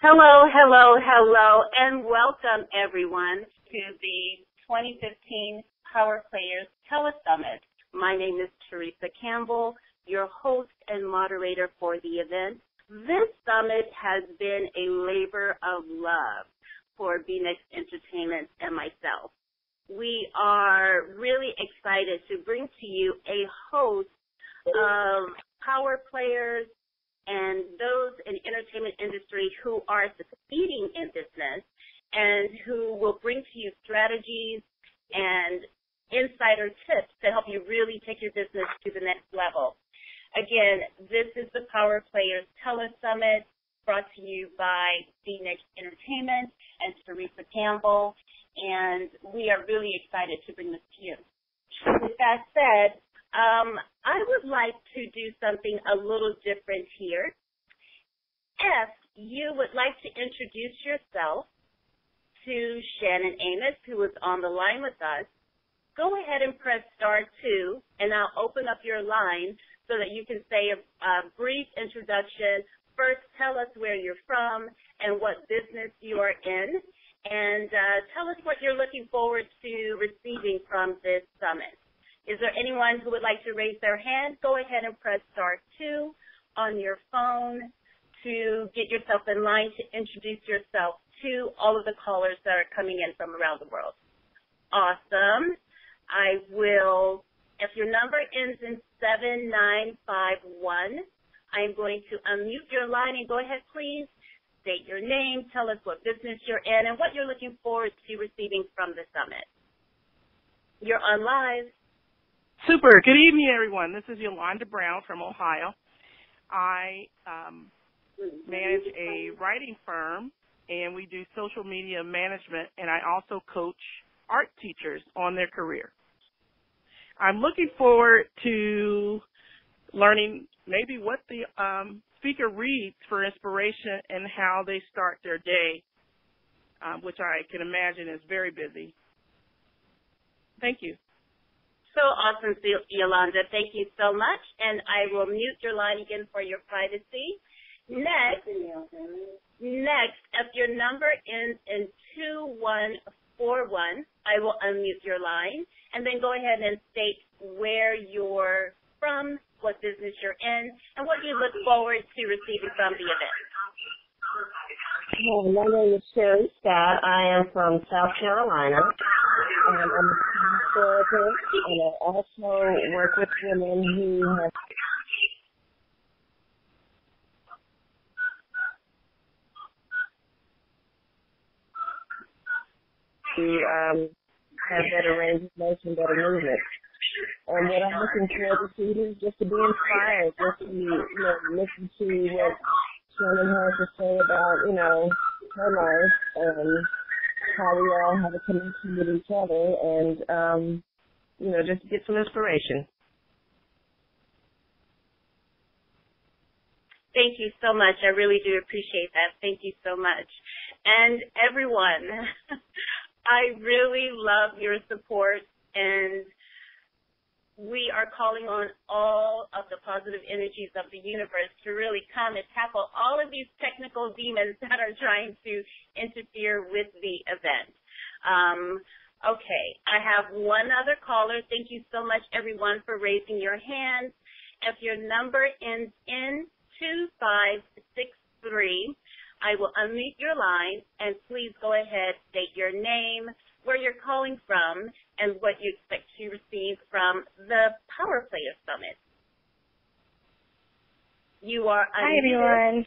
Hello, hello, hello, and welcome everyone to the 2015 Power Players Telesummit. My name is Theresa Campbell, your host and moderator for the event. This summit has been a labor of love for BNext Entertainment and myself. We are really excited to bring to you a host of power players and those in the entertainment industry who are succeeding in business and who will bring to you strategies and insider tips to help you really take your business to the next level. Again, this is the Power Players Telesummit brought to you by BNext Entertainment and Theresa Campbell, and we are really excited to bring this to you. With that said, I would like to do something a little different here. If you would like to introduce yourself to Shannon Amos, who is on the line with us, go ahead and press *2, and I'll open up your line so that you can say a brief introduction. First, tell us where you're from and what business you are in, and tell us what you're looking forward to receiving from this summit. Is there anyone who would like to raise their hand? Go ahead and press *2 on your phone to get yourself in line to introduce yourself to all of the callers that are coming in from around the world. Awesome. I will, if your number ends in 7951, I'm going to unmute your line and go ahead, please. State your name, tell us what business you're in, and what you're looking forward to receiving from the summit. You're on live. Super. Good evening, everyone. This is Yolanda Brown from Ohio. I manage a writing firm, and we do social media management, and I also coach art teachers on their career. I'm looking forward to learning maybe what the speaker reads for inspiration and how they start their day, which I can imagine is very busy. Thank you. So awesome, Yolanda. Thank you so much. And I will mute your line again for your privacy. Next, if your number ends in 2141, I will unmute your line. And then go ahead and state where you're from, what business you're in, and what you look forward to receiving from the event. Hi, my name is Sherry Scott. I am from South Carolina. I'm a therapist, and I also work with women who have have better range of motion, better movement. And what I'm looking for this evening is just to be inspired, just to listen to what Shannon has to say about, her life and how we all have a connection with each other and, just to get some inspiration. Thank you so much. I really do appreciate that. Thank you so much. And everyone, I really love your support, and we are calling on all of the positive energies of the universe to really come and tackle all of these technical demons that are trying to interfere with the event. Okay, I have one other caller. Thank you so much, everyone, for raising your hands. If your number ends in 2563, I will unmute your line, and please go ahead, state your name, where you're calling from, and what you expect to receive from the Power Players Summit. You are unmuted.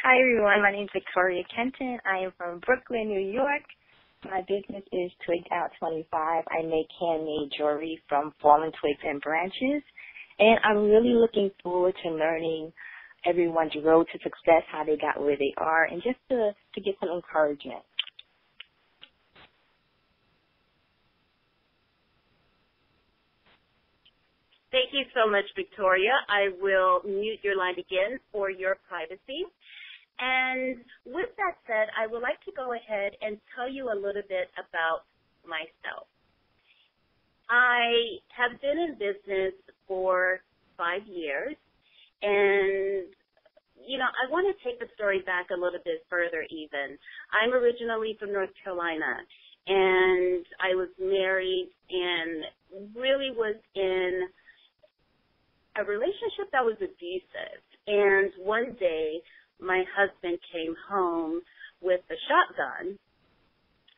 Hi, everyone. My name is Victoria Kenton. I am from Brooklyn, New York. My business is Twigged Out 25. I make handmade jewelry from fallen twigs and branches, and I'm really looking forward to learning everyone's road to success, how they got where they are, and just to get some encouragement. Thank you so much, Victoria. I will mute your line again for your privacy. And with that said, I would like to go ahead and tell you a little bit about myself. I have been in business for 5 years, and I want to take the story back a little bit further even. I'm originally from North Carolina, and I was married and really was in a relationship that was abusive. And one day, my husband came home with a shotgun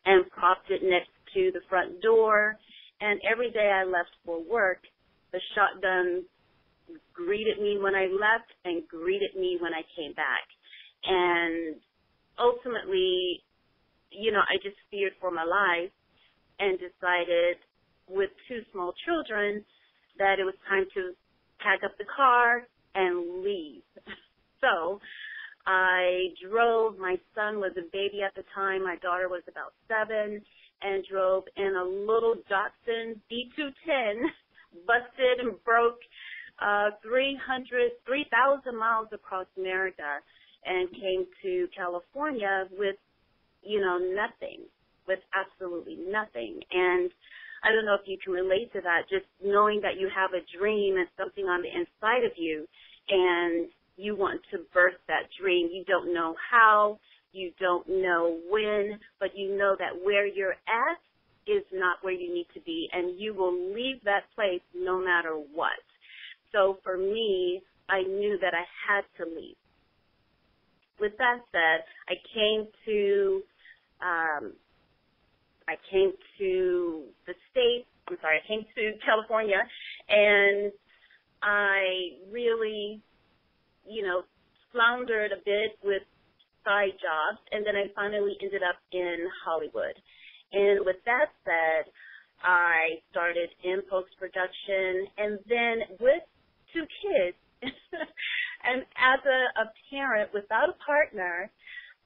and propped it next to the front door. And every day I left for work, the shotgun greeted me when I left and greeted me when I came back. And ultimately, I just feared for my life and decided with 2 small children that it was time to pack up the car and leave. So I drove. My son was a baby at the time. My daughter was about 7, and drove in a little Datsun D210, busted and broke 3,000 miles across America, and came to California with, nothing, with absolutely nothing. And I don't know if you can relate to that, just knowing that you have a dream and something on the inside of you, and you want to birth that dream. You don't know how, you don't know when, but you know that where you're at is not where you need to be, and you will leave that place no matter what. So for me, I knew that I had to leave. With that said, I came to California, and I really, floundered a bit with side jobs, and then I finally ended up in Hollywood. And with that said, I started in post-production, and then with 2 kids, and as a parent without a partner,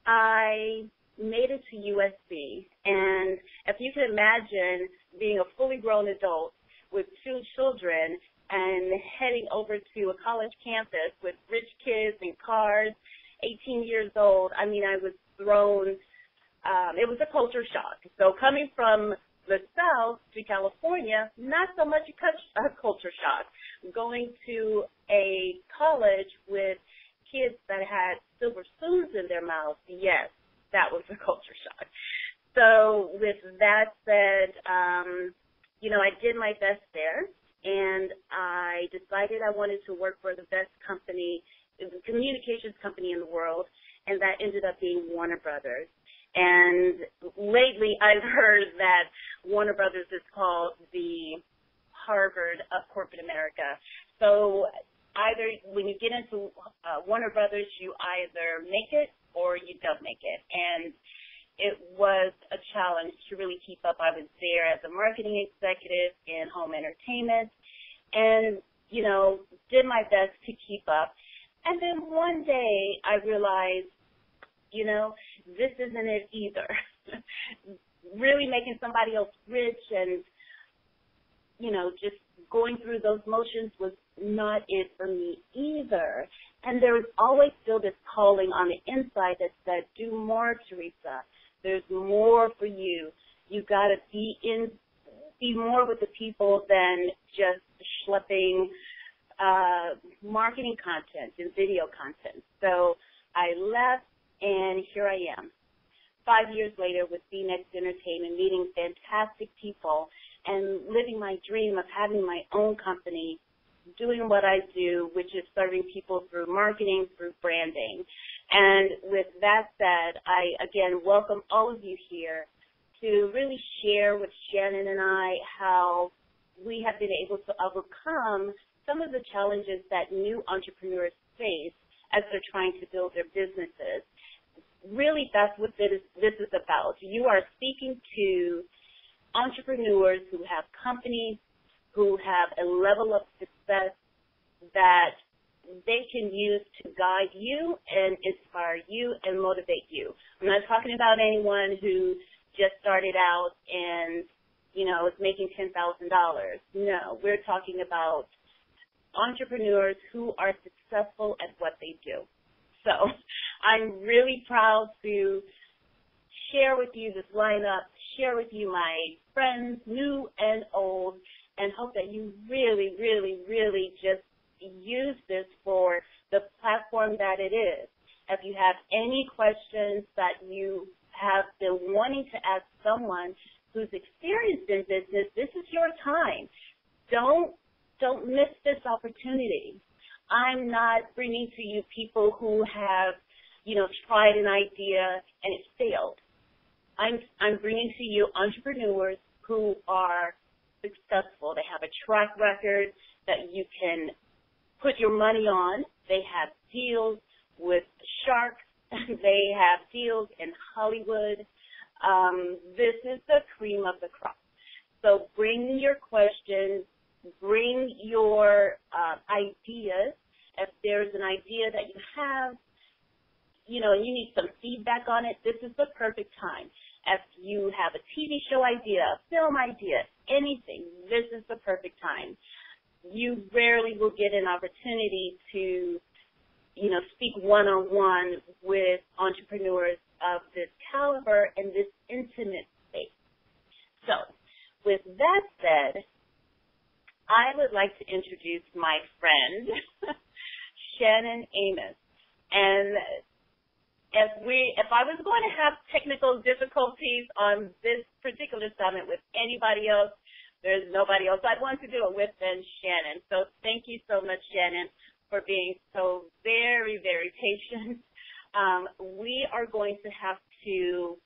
I made it to USC. And if you can imagine being a fully grown adult with 2 children and heading over to a college campus with rich kids and cars, 18 years old, I was thrown. It was a culture shock. So coming from the South to California, not so much a culture shock. Going to a college with kids that had silver spoons in their mouths, yes, that was a culture shock. So with that said, I did my best there, and I decided I wanted to work for the best company, the communications company in the world, and that ended up being Warner Brothers. And lately I've heard that Warner Brothers is called the Harvard of corporate America. So either when you get into Warner Brothers, you either make it or you don't make it. And it was a challenge to really keep up. I was there as a marketing executive in home entertainment and, did my best to keep up. And then one day I realized, this isn't it either. Really making somebody else rich and, just going through those motions was not it for me either. And there was always still this calling on the inside that said, do more, Theresa. There's more for you. You got to be more with the people than just schlepping marketing content and video content. So I left, and here I am, 5 years later with Phoenix Entertainment, meeting fantastic people and living my dream of having my own company, doing what I do, which is serving people through marketing, through branding. And with that said, I, again, welcome all of you here to really share with Shannon and I how we have been able to overcome some of the challenges that new entrepreneurs face as they're trying to build their businesses. Really, that's what this is about. You are speaking to entrepreneurs who have companies, who have a level of success that they can use to guide you and inspire you and motivate you. I'm not talking about anyone who just started out and, is making $10,000. No, we're talking about entrepreneurs who are successful at what they do. So I'm really proud to share with you this lineup, share with you my friends, new and old, and hope that you really, really, really just use this for the platform that it is. If you have any questions that you have been wanting to ask someone who's experienced in business, this is your time. Don't miss this opportunity. I'm not bringing to you people who have, tried an idea and it failed. I'm bringing to you entrepreneurs who are successful. They have a track record that you can put your money on. They have deals with sharks. They have deals in Hollywood. This is the cream of the crop. So bring your questions, bring your ideas. If there's an idea that you have, and you need some feedback on it, this is the perfect time. If you have a TV show idea, a film idea, anything, this is the perfect time. You rarely will get an opportunity to, speak one-on-one with entrepreneurs of this caliber in this intimate space. So, with that said, I would like to introduce my friend, Shannon Amos. And if I was going to have technical difficulties on this particular summit with anybody else, there's nobody else I'd want to do it with than Shannon. So thank you so much, Shannon, for being so very, very patient. We are going to have to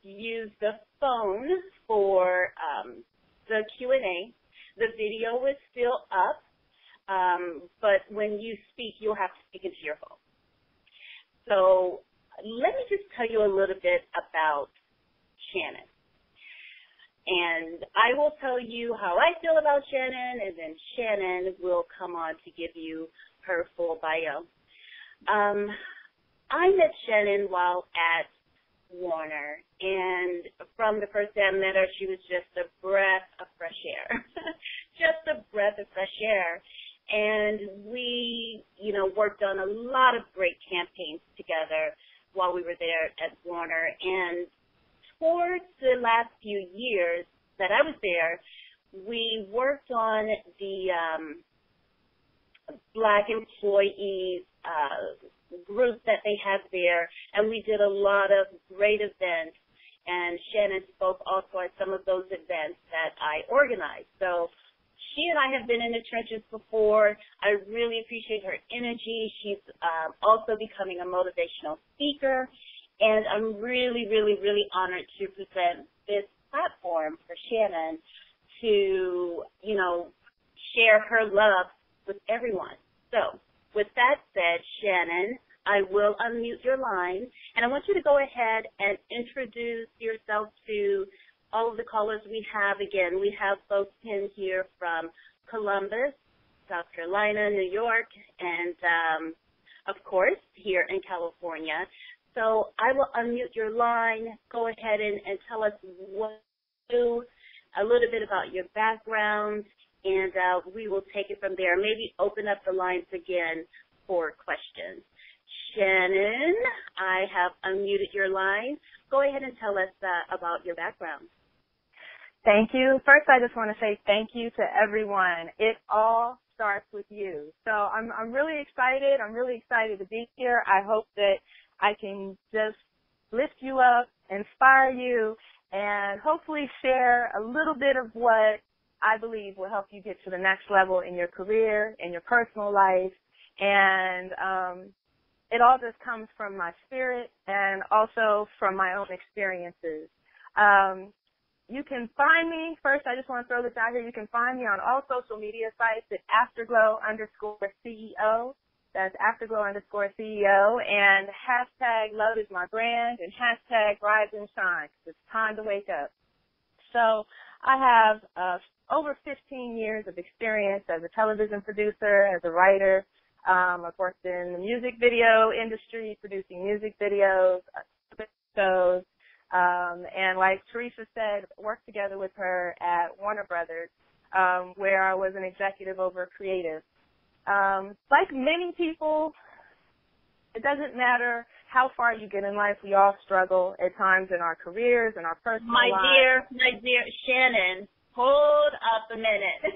use the phone for the Q&A. The video is still up, but when you speak, you'll have to speak into your phone. So let me just tell you a little bit about Shannon. And I will tell you how I feel about Shannon, and then Shannon will come on to give you her full bio. I met Shannon while at Warner, and from the first day I met her, she was just a breath of fresh air. Just a breath of fresh air. And we, worked on a lot of great campaigns together while we were there at Warner. And towards the last few years that I was there, we worked on the Black employees group that they had there, and we did a lot of great events. And Shannon spoke also at some of those events that I organized. So she and I have been in the trenches before. I really appreciate her energy. She's also becoming a motivational speaker. And I'm really, really, really honored to present this platform for Shannon to, share her love with everyone. So with that said, Shannon, I will unmute your line. And I want you to go ahead and introduce yourself to all of the callers we have. Again, we have folks in here from Columbus, South Carolina, New York, and, of course, here in California. So I will unmute your line. Go ahead and tell us what you do, a little bit about your background, and we will take it from there. Maybe open up the lines again for questions. Shannon, I have unmuted your line. Go ahead and tell us about your background. Thank you. First, I just want to say thank you to everyone. It all starts with you. So I'm really excited. I'm really excited to be here. I hope that I can just lift you up, inspire you, and hopefully share a little bit of what I believe will help you get to the next level in your career, in your personal life. And it all just comes from my spirit and also from my own experiences. You can find me, first I just want to throw this out here, you can find me on all social media sites at Afterglow_CEO. That's Afterglow_CEO, and hashtag love is my brand, and hashtag rise and shine, because it's time to wake up. So I have over 15 years of experience as a television producer, as a writer. I've worked in the music video industry, producing music videos, shows, and like Theresa said, worked together with her at Warner Brothers, where I was an executive over creative. Like many people, it doesn't matter how far you get in life. We all struggle at times in our careers and our personal lives. My dear Shannon, hold up a minute.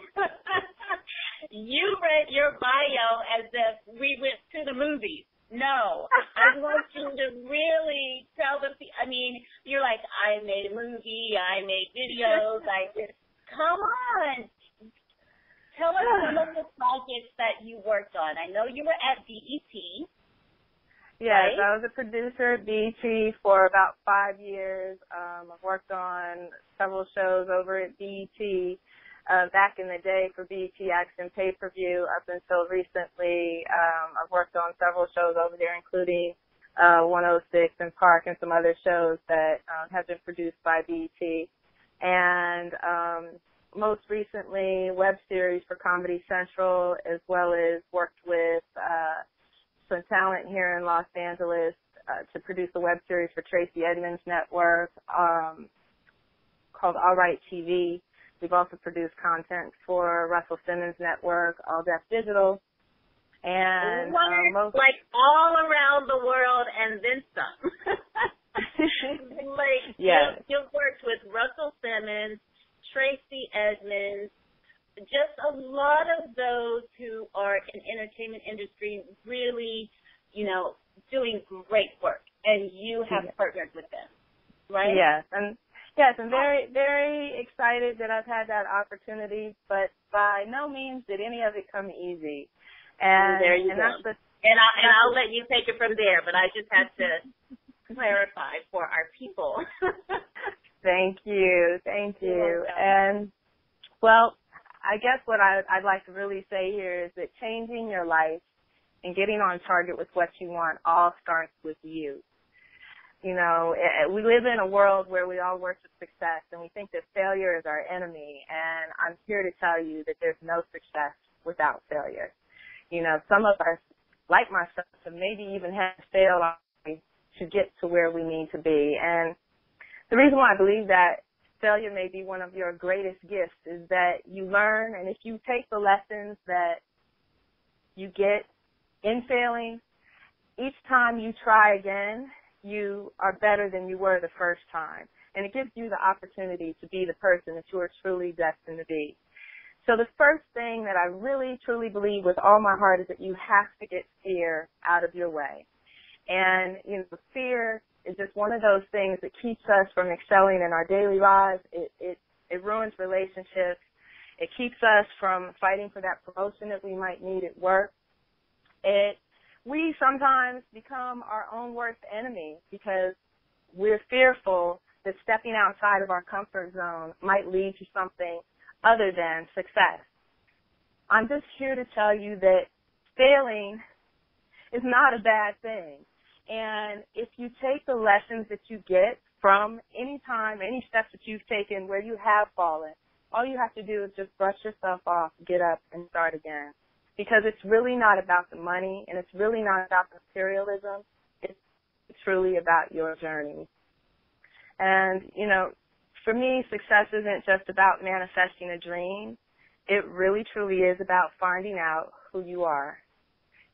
You read your bio as if we went to the movies. No, I want you to really tell the people. I mean, you're like, I made a movie, I made videos, come on. Tell us some of the projects that you worked on. I know you were at BET. Yes, right? I was a producer at BET for about 5 years. I've worked on several shows over at BET. Back in the day for BET Action Pay-Per-View up until recently, I've worked on several shows over there, including 106 and Park and some other shows that have been produced by BET. And most recently, web series for Comedy Central, as well as worked with some talent here in Los Angeles to produce a web series for Tracy Edmonds Network called All Right TV. We've also produced content for Russell Simmons Network, All Deaf Digital, and like all around the world and then some. Yes. You've worked with Russell Simmons, Tracy Edmonds, just a lot of those who are in entertainment industry really, doing great work, and you have partnered with them, right? Yes, and very, very excited that I've had that opportunity, but by no means did any of it come easy. And there you go. I'll let you take it from there, but I just had to clarify for our people. Thank you. And, well, I guess what I'd like to really say here is that changing your life and getting on target with what you want all starts with you. We live in a world where we all worship success, and we think that failure is our enemy. And I'm here to tell you that there's no success without failure. Some of us, like myself, have maybe even had to fail to get to where we need to be. And the reason why I believe that failure may be one of your greatest gifts is that you learn, and if you take the lessons that you get in failing, each time you try again, you are better than you were the first time. And it gives you the opportunity to be the person that you are truly destined to be. So the first thing that I really, truly believe with all my heart is that you have to get fear out of your way. And, fear is just one of those things that keeps us from excelling in our daily lives. It ruins relationships. It keeps us from fighting for that promotion that we might need at work. We sometimes become our own worst enemy because we're fearful that stepping outside of our comfort zone might lead to something other than success. I'm just here to tell you that failing is not a bad thing. And if you take the lessons that you get from any time, any steps that you've taken where you have fallen, all you have to do is just brush yourself off, get up, and start again. Because it's really not about the money, and it's really not about materialism. It's truly about your journey. And, for me, success isn't just about manifesting a dream. It really, truly is about finding out who you are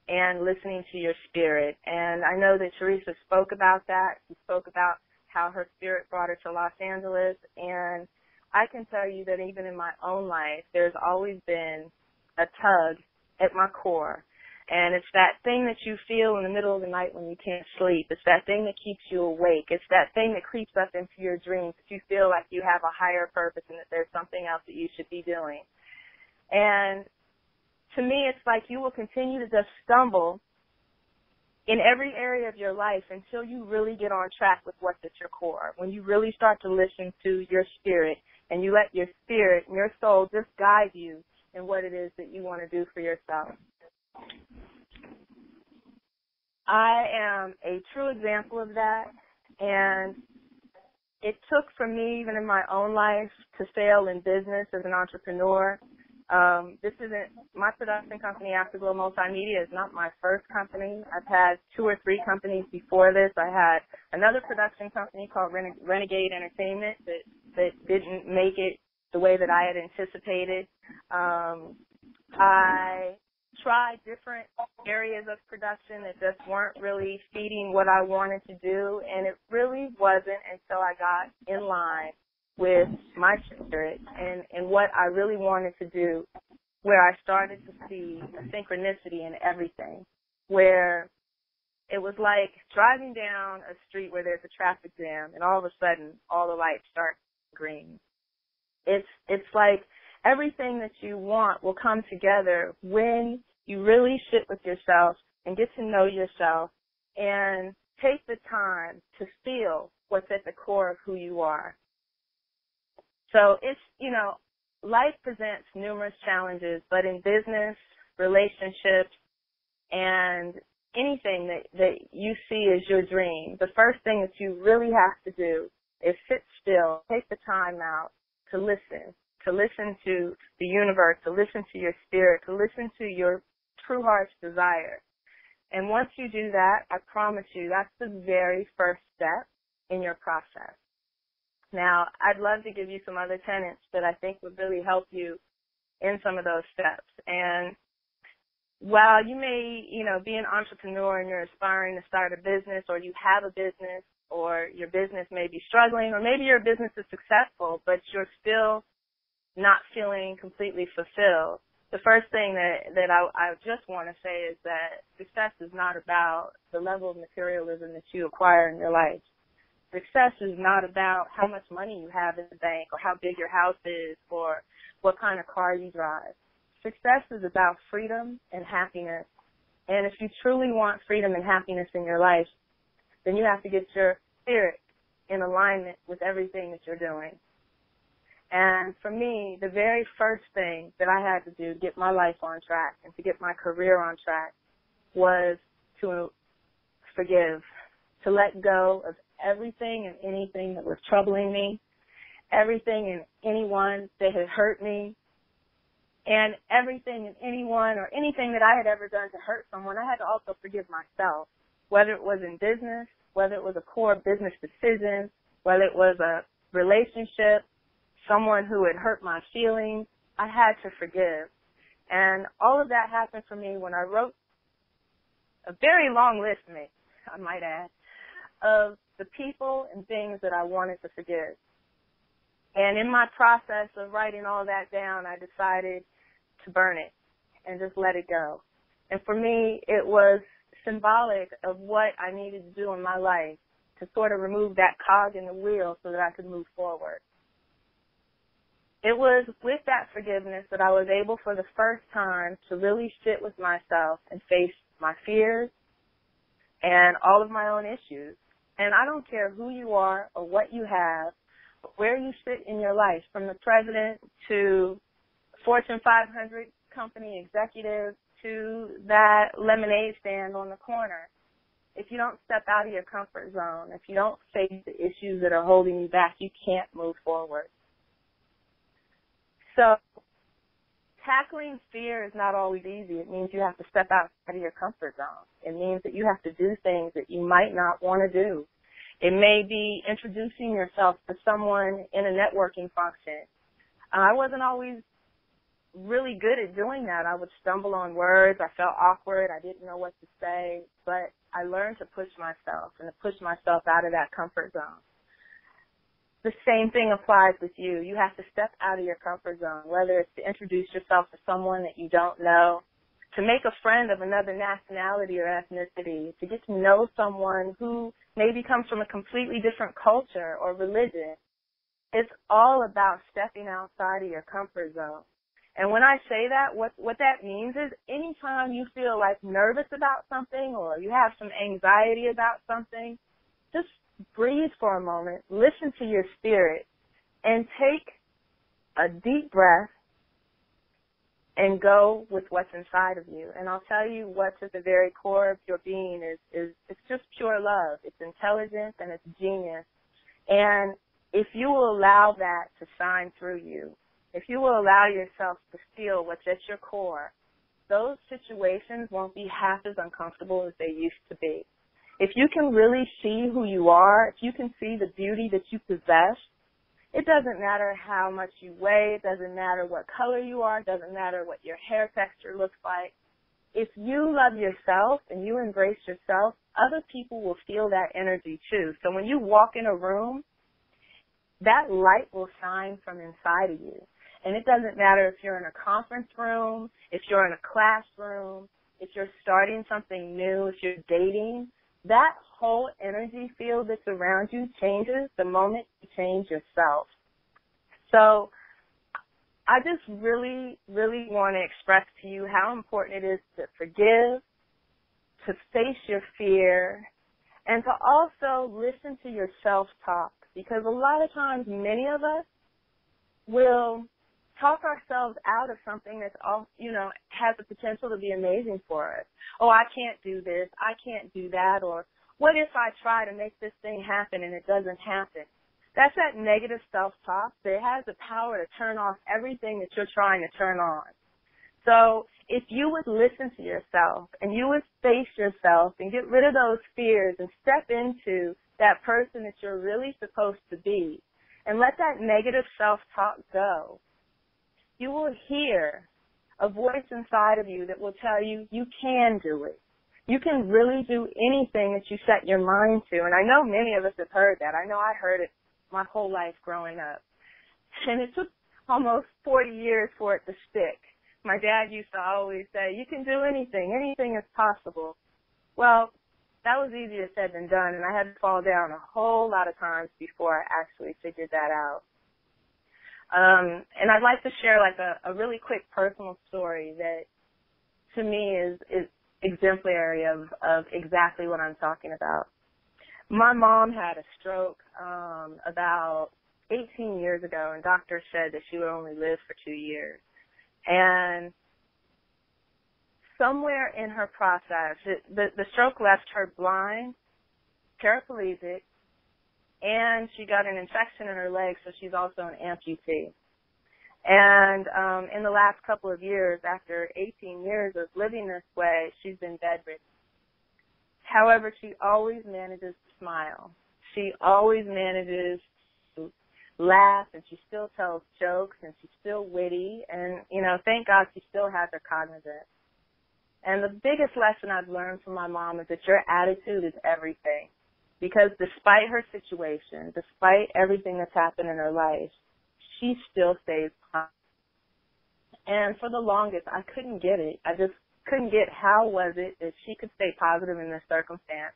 and listening to your spirit. And I know that Theresa spoke about that. She spoke about how her spirit brought her to Los Angeles. And I can tell you that even in my own life, there's always been a tug at my core. And it's that thing that you feel in the middle of the night when you can't sleep. It's that thing that keeps you awake. It's that thing that creeps up into your dreams, that you feel like you have a higher purpose and that there's something else that you should be doing. And to me, it's like you will continue to just stumble in every area of your life until you really get on track with what's at your core. When you really start to listen to your spirit and you let your spirit and your soul just guide you in what it is that you want to do for yourself. I am a true example of that, and it took for me, even in my own life, to fail in business as an entrepreneur. This isn't my production company, Afterglow Multimedia, is not my first company. I've had 2 or 3 companies before this. I had another production company called Renegade Entertainment that didn't make it the way that I had anticipated. I tried different areas of production that just weren't really feeding what I wanted to do, and it really wasn't until I got in line with my spirit and what I really wanted to do where I started to see a synchronicity in everything, where it was like driving down a street where there's a traffic jam and all of a sudden all the lights start green. It's like everything that you want will come together when you really sit with yourself and get to know yourself and take the time to feel what's at the core of who you are. So it's, life presents numerous challenges, but in business, relationships, and anything that you see as your dream, the first thing that you really have to do is sit still, take the time out to listen to the universe, to listen to your spirit, to listen to your true heart's desire. And once you do that, I promise you, that's the very first step in your process. Now, I'd love to give you some other tenets that I think would really help you in some of those steps. And while you may, be an entrepreneur and you're aspiring to start a business, or you have a business, or your business may be struggling, or maybe your business is successful, but you're still not feeling completely fulfilled, the first thing that I just want to say is that success is not about the level of materialism that you acquire in your life. Success is not about how much money you have in the bank, or how big your house is, or what kind of car you drive. Success is about freedom and happiness. And if you truly want freedom and happiness in your life, then you have to get your spirit in alignment with everything that you're doing. And for me, the very first thing that I had to do to get my life on track and to get my career on track was to forgive, to let go of everything and anything that was troubling me, everything and anyone that had hurt me, and everything and anyone or anything that I had ever done to hurt someone. I had to also forgive myself, whether it was in business, whether it was a core business decision, whether it was a relationship, someone who had hurt my feelings. I had to forgive. And all of that happened for me when I wrote a very long list, I might add, of the people and things that I wanted to forgive. And in my process of writing all that down, I decided to burn it and just let it go. And for me, it was symbolic of what I needed to do in my life to sort of remove that cog in the wheel so that I could move forward. It was with that forgiveness that I was able for the first time to really sit with myself and face my fears and all of my own issues. And I don't care who you are or what you have, but where you sit in your life, from the president to Fortune 500 company executive to that lemonade stand on the corner. If you don't step out of your comfort zone, if you don't face the issues that are holding you back, you can't move forward. So tackling fear is not always easy. It means you have to step out of your comfort zone. It means that you have to do things that you might not want to do. It may be introducing yourself to someone in a networking function. I wasn't always really good at doing that. I would stumble on words. I felt awkward. I didn't know what to say. But I learned to push myself and to push myself out of that comfort zone. The same thing applies with you. You have to step out of your comfort zone, whether it's to introduce yourself to someone that you don't know, to make a friend of another nationality or ethnicity, to get to know someone who maybe comes from a completely different culture or religion. It's all about stepping outside of your comfort zone. And when I say that, what that means is anytime you feel like nervous about something or you have some anxiety about something, just breathe for a moment, listen to your spirit, and take a deep breath and go with what's inside of you. And I'll tell you what's at the very core of your being is it's just pure love. It's intelligence and it's genius. And if you will allow that to shine through you, if you will allow yourself to feel what's at your core, those situations won't be half as uncomfortable as they used to be. If you can really see who you are, if you can see the beauty that you possess, it doesn't matter how much you weigh, it doesn't matter what color you are, it doesn't matter what your hair texture looks like. If you love yourself and you embrace yourself, other people will feel that energy too. So when you walk in a room, that light will shine from inside of you. And it doesn't matter if you're in a conference room, if you're in a classroom, if you're starting something new, if you're dating, that whole energy field that's around you changes the moment you change yourself. So I just really, really want to express to you how important it is to forgive, to face your fear, and to also listen to your self-talk. Because a lot of times, many of us will talk ourselves out of something that's all, has the potential to be amazing for us. Oh, I can't do this. I can't do that. Or what if I try to make this thing happen and it doesn't happen? That's that negative self-talk that has the power to turn off everything that you're trying to turn on. So if you would listen to yourself and you would face yourself and get rid of those fears and step into that person that you're really supposed to be and let that negative self-talk go, you will hear a voice inside of you that will tell you you can do it. You can really do anything that you set your mind to. And I know many of us have heard that. I know I heard it my whole life growing up. And it took almost 40 years for it to stick. My dad used to always say, you can do anything. Anything is possible. Well, that was easier said than done, and I had to fall down a whole lot of times before I actually figured that out. And I'd like to share like a really quick personal story that to me is exemplary of exactly what I'm talking about. My mom had a stroke about 18 years ago, and doctors said that she would only live for 2 years. And somewhere in her process, the stroke left her blind, paraplegic, and she got an infection in her leg, so she's also an amputee. And in the last couple of years, after 18 years of living this way, she's been bedridden. However, she always manages to smile. She always manages to laugh, and she still tells jokes, and she's still witty, and, thank God she still has her cognizance. And the biggest lesson I've learned from my mom is that your attitude is everything. Because despite her situation, despite everything that's happened in her life, she still stays positive. And for the longest, I couldn't get it. I just couldn't get how was it that she could stay positive in this circumstance.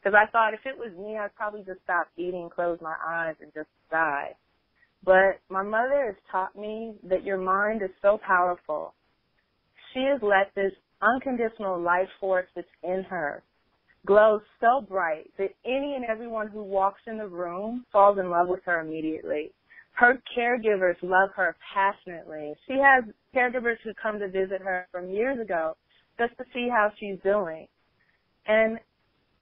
Because I thought if it was me, I'd probably just stop eating, close my eyes, and just die. But my mother has taught me that your mind is so powerful. She has let this unconditional life force that's in her glow so bright that any and everyone who walks in the room falls in love with her immediately. Her caregivers love her passionately. She has caregivers who come to visit her from years ago just to see how she's doing. And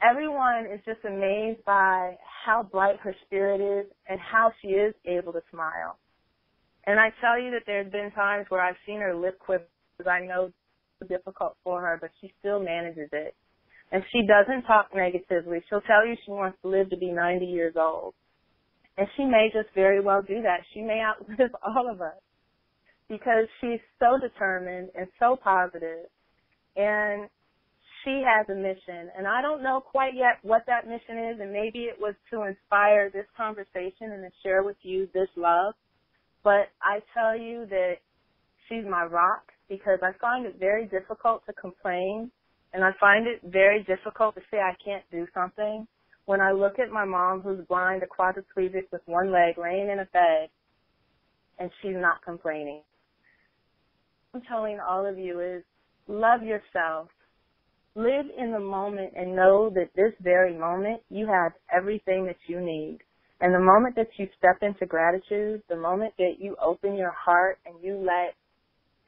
everyone is just amazed by how bright her spirit is and how she is able to smile. And I tell you that there's been times where I've seen her lip quiver because I know it's difficult for her, but she still manages it. And she doesn't talk negatively. She'll tell you she wants to live to be 90 years old. And she may just very well do that. She may outlive all of us because she's so determined and so positive. And she has a mission. And I don't know quite yet what that mission is, and maybe it was to inspire this conversation and to share with you this love. But I tell you that she's my rock because I find it very difficult to complain, and I find it very difficult to say I can't do something when I look at my mom who's blind, a quadriplegic with one leg, laying in a bed, and she's not complaining. What I'm telling all of you is love yourself. Live in the moment and know that this very moment you have everything that you need. And the moment that you step into gratitude, the moment that you open your heart and you let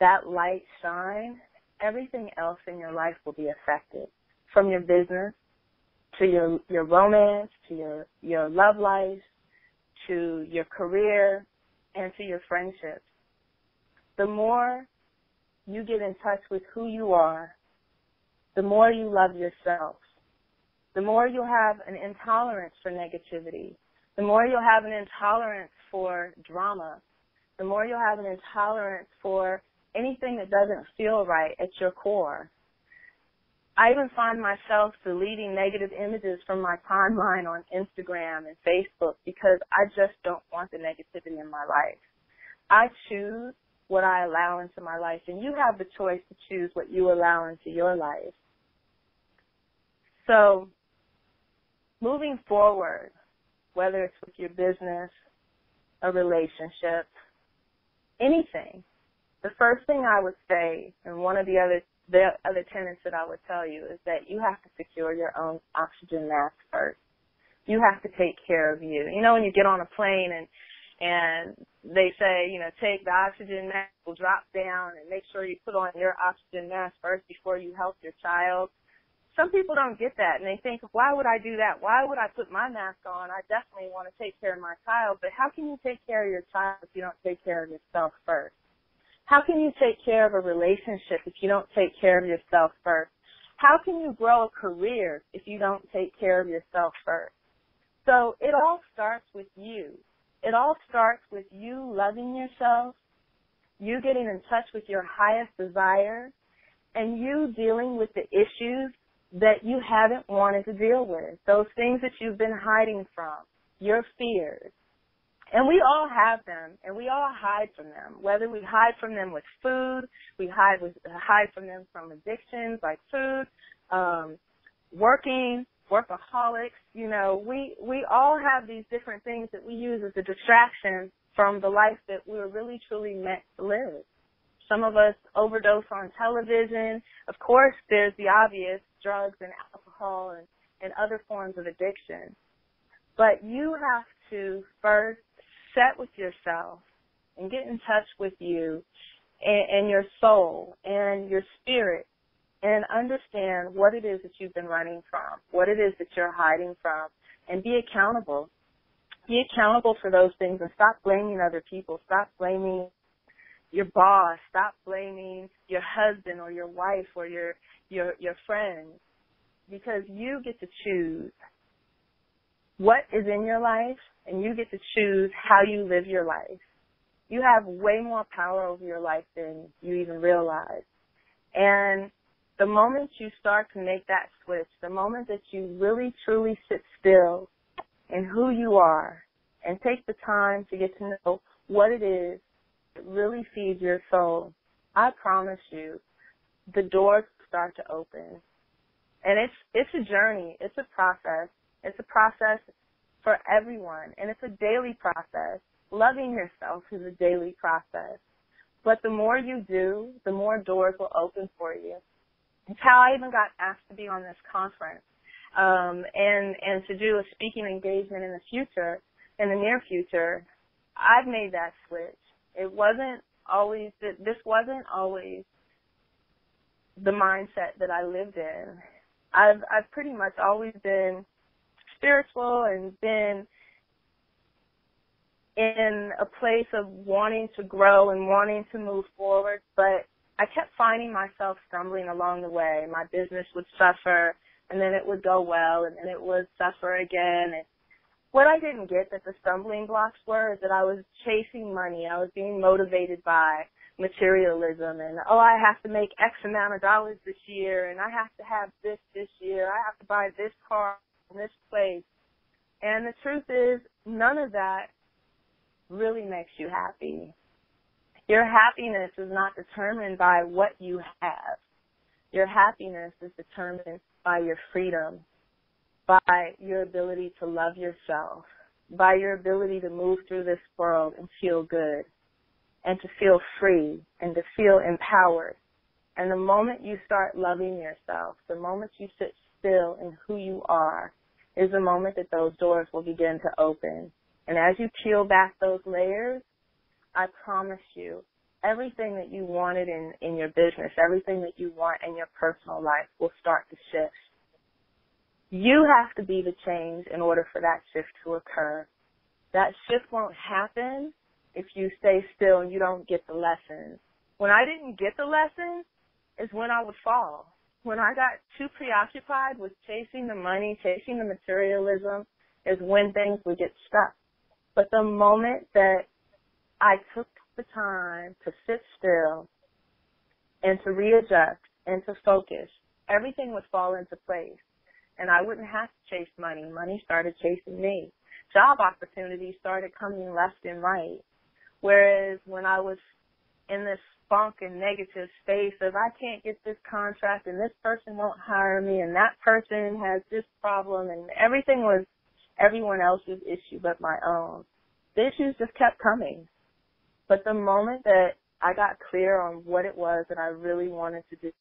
that light shine, everything else in your life will be affected. From your business to your romance, to your love life, to your career, and to your friendships. The more you get in touch with who you are, the more you love yourself, the more you'll have an intolerance for negativity, the more you'll have an intolerance for drama, the more you'll have an intolerance for anything that doesn't feel right at your core. I even find myself deleting negative images from my timeline on Instagram and Facebook because I just don't want the negativity in my life. I choose what I allow into my life, and you have the choice to choose what you allow into your life. So moving forward, whether it's with your business, a relationship, anything, the first thing I would say, and one of the other tenets that I would tell you, is that you have to secure your own oxygen mask first. You have to take care of you. You know, when you get on a plane and they say, you know, take the oxygen mask, will drop down, and make sure you put on your oxygen mask first before you help your child. Some people don't get that, and they think, why would I do that? Why would I put my mask on? I definitely want to take care of my child. But how can you take care of your child if you don't take care of yourself first? How can you take care of a relationship if you don't take care of yourself first? How can you grow a career if you don't take care of yourself first? So it all starts with you. It all starts with you loving yourself, you getting in touch with your highest desire, and you dealing with the issues that you haven't wanted to deal with, those things that you've been hiding from, your fears. And we all have them, and we all hide from them, whether we hide from them with food, we hide from them from addictions like food, working, workaholics. You know, we all have these different things that we use as a distraction from the life that we're really truly meant to live. Some of us overdose on television. Of course, there's the obvious, drugs and alcohol and other forms of addiction. But you have to first set with yourself and get in touch with you and your soul and your spirit and understand what it is that you've been running from, what it is that you're hiding from, and be accountable. Be accountable for those things and stop blaming other people. Stop blaming your boss. Stop blaming your husband or your wife or your friends, because you get to choose what is in your life, and you get to choose how you live your life. You have way more power over your life than you even realize. And the moment you start to make that switch, the moment that you really, truly sit still in who you are and take the time to get to know what it is that really feeds your soul, I promise you, the doors start to open. And it's a journey. It's a process. It's a process for everyone, and it's a daily process. Loving yourself is a daily process. But the more you do, the more doors will open for you. It's how I even got asked to be on this conference and to do a speaking engagement in the near future. I've made that switch. This wasn't always the mindset that I lived in. I've pretty much always been spiritual and been in a place of wanting to grow and wanting to move forward, but I kept finding myself stumbling along the way. My business would suffer, and then it would go well, and then it would suffer again. And what I didn't get that the stumbling blocks were is that I was chasing money. I was being motivated by materialism and, I have to make X amount of dollars this year, and I have to have this year. I have to buy this car in this place. And the truth is, none of that really makes you happy. Your happiness is not determined by what you have. Your happiness is determined by your freedom, by your ability to love yourself, by your ability to move through this world and feel good, and to feel free, and to feel empowered. And the moment you start loving yourself, the moment you sit still in who you are, is the moment that those doors will begin to open. And as you peel back those layers, I promise you, everything that you wanted in your business, everything that you want in your personal life will start to shift. You have to be the change in order for that shift to occur. That shift won't happen if you stay still and you don't get the lessons. When I didn't get the lessons is when I would fall. When I got too preoccupied with chasing the money, chasing the materialism, is when things would get stuck. But the moment that I took the time to sit still and to readjust and to focus, everything would fall into place. And I wouldn't have to chase money. Money started chasing me. Job opportunities started coming left and right. Whereas when I was in this funk and negative space of I can't get this contract and this person won't hire me and that person has this problem and everything was everyone else's issue but my own. The issues just kept coming. But the moment that I got clear on what it was that I really wanted to do,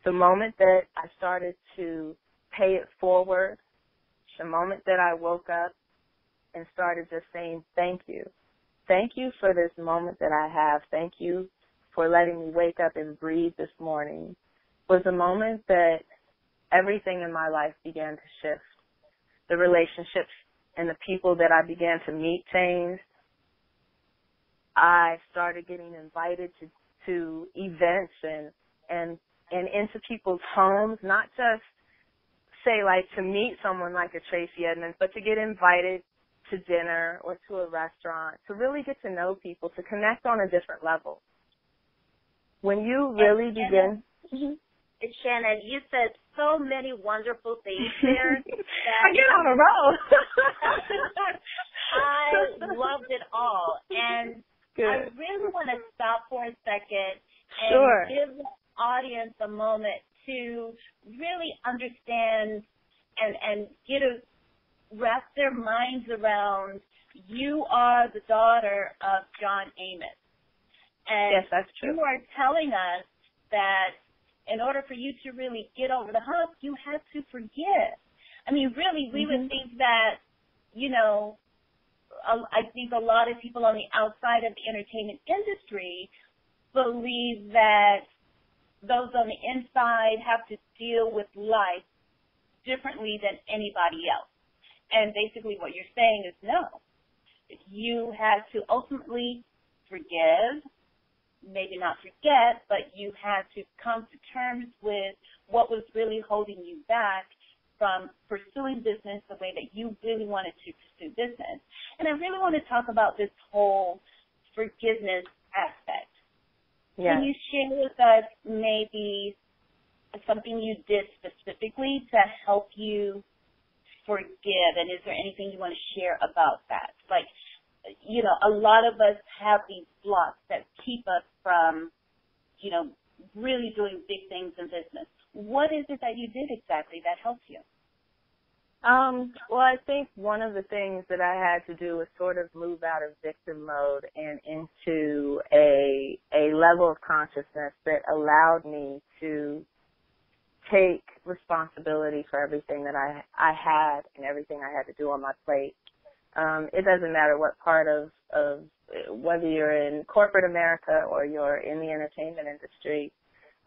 the moment that I started to pay it forward, the moment that I woke up and started just saying thank you. Thank you for this moment that I have. Thank you for letting me wake up and breathe this morning, was the moment that everything in my life began to shift. The relationships and the people that I began to meet changed. I started getting invited to events and into people's homes, not just say like to meet someone like a Tracy Edmonds, but to get invited to dinner or to a restaurant, to really get to know people, to connect on a different level. When you really begin... Shannon, you said so many wonderful things there. I get on a roll. I loved it all. And Good. I really want to stop for a second and Sure. give the audience a moment to really understand and get a wrap their minds around you are the daughter of John Amos. And yes, that's true. You are telling us that in order for you to really get over the hump, you have to forgive. I mean, really, we would think that, you know, I think a lot of people on the outside of the entertainment industry believe that those on the inside have to deal with life differently than anybody else. And basically what you're saying is no. You have to ultimately forgive, maybe not forget, but you had to come to terms with what was really holding you back from pursuing business the way that you really wanted to pursue business. And I really want to talk about this whole forgiveness aspect. Yes. Can you share with us maybe something you did specifically to help you forgive? And is there anything you want to share about that? Like, you know, a lot of us have these blocks that keep us from, you know, really doing big things in business. What is it that you did exactly that helped you? Well, I think one of the things that I had to do was sort of move out of victim mode and into a level of consciousness that allowed me to take responsibility for everything that I had and everything I had to do on my plate. It doesn't matter what part of whether you're in corporate America or you're in the entertainment industry.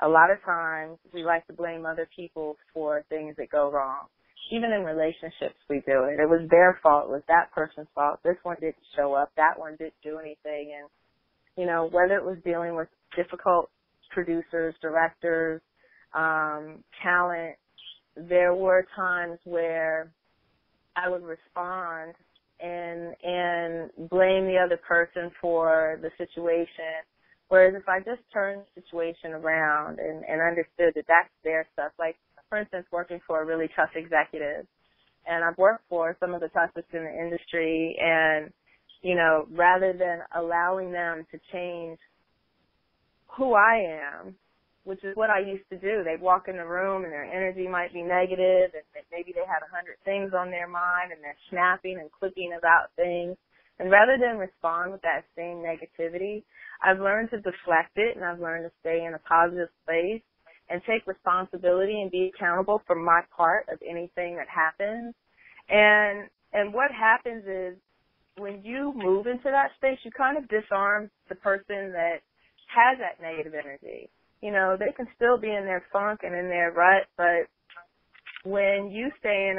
A lot of times we like to blame other people for things that go wrong. Even in relationships we do it. It was their fault. It was that person's fault. This one didn't show up. That one didn't do anything. And, you know, whether it was dealing with difficult producers, directors, talent, there were times where I would respond and blame the other person for the situation. Whereas if I just turned the situation around and understood that that's their stuff, like, for instance, working for a really tough executive, and I've worked for some of the toughest in the industry, and, you know, rather than allowing them to change who I am, which is what I used to do, they'd walk in the room and their energy might be negative, and maybe they had 100 things on their mind, and they're snapping and clicking about things. And rather than respond with that same negativity, I've learned to deflect it, and I've learned to stay in a positive space and take responsibility and be accountable for my part of anything that happens. And what happens is when you move into that space, you kind of disarm the person that has that negative energy. You know, they can still be in their funk and in their rut, but when you stay